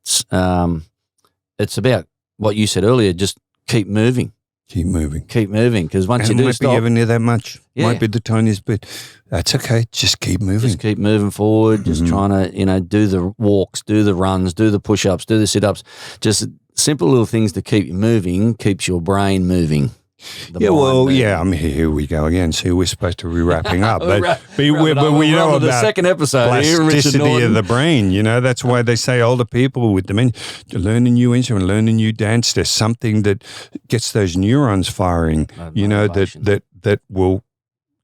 it's about what you said earlier. Just keep moving. Keep moving. Because once and you do might stop, be ever near that much. Yeah. Might be the tiniest bit. That's okay. Just keep moving. just keep moving forward. Just trying to, do the walks, do the runs, do the push-ups, do the sit-ups. Just simple little things to keep you moving, keeps your brain moving. I mean, here we go again. See, we're supposed to be wrapping up, but we know about the second episode here, Richard plasticity Norton. of the brain. You know, that's why they say older people with dementia to learn a new instrument, learn a new dance. There's something that gets those neurons firing. You know, that will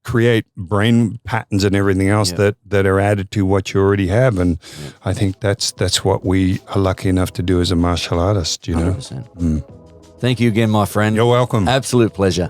create brain patterns and everything else that are added to what you already have. And I think that's what we are lucky enough to do as a martial artist. You know. 100%. Thank you again, my friend. You're welcome. Absolute pleasure.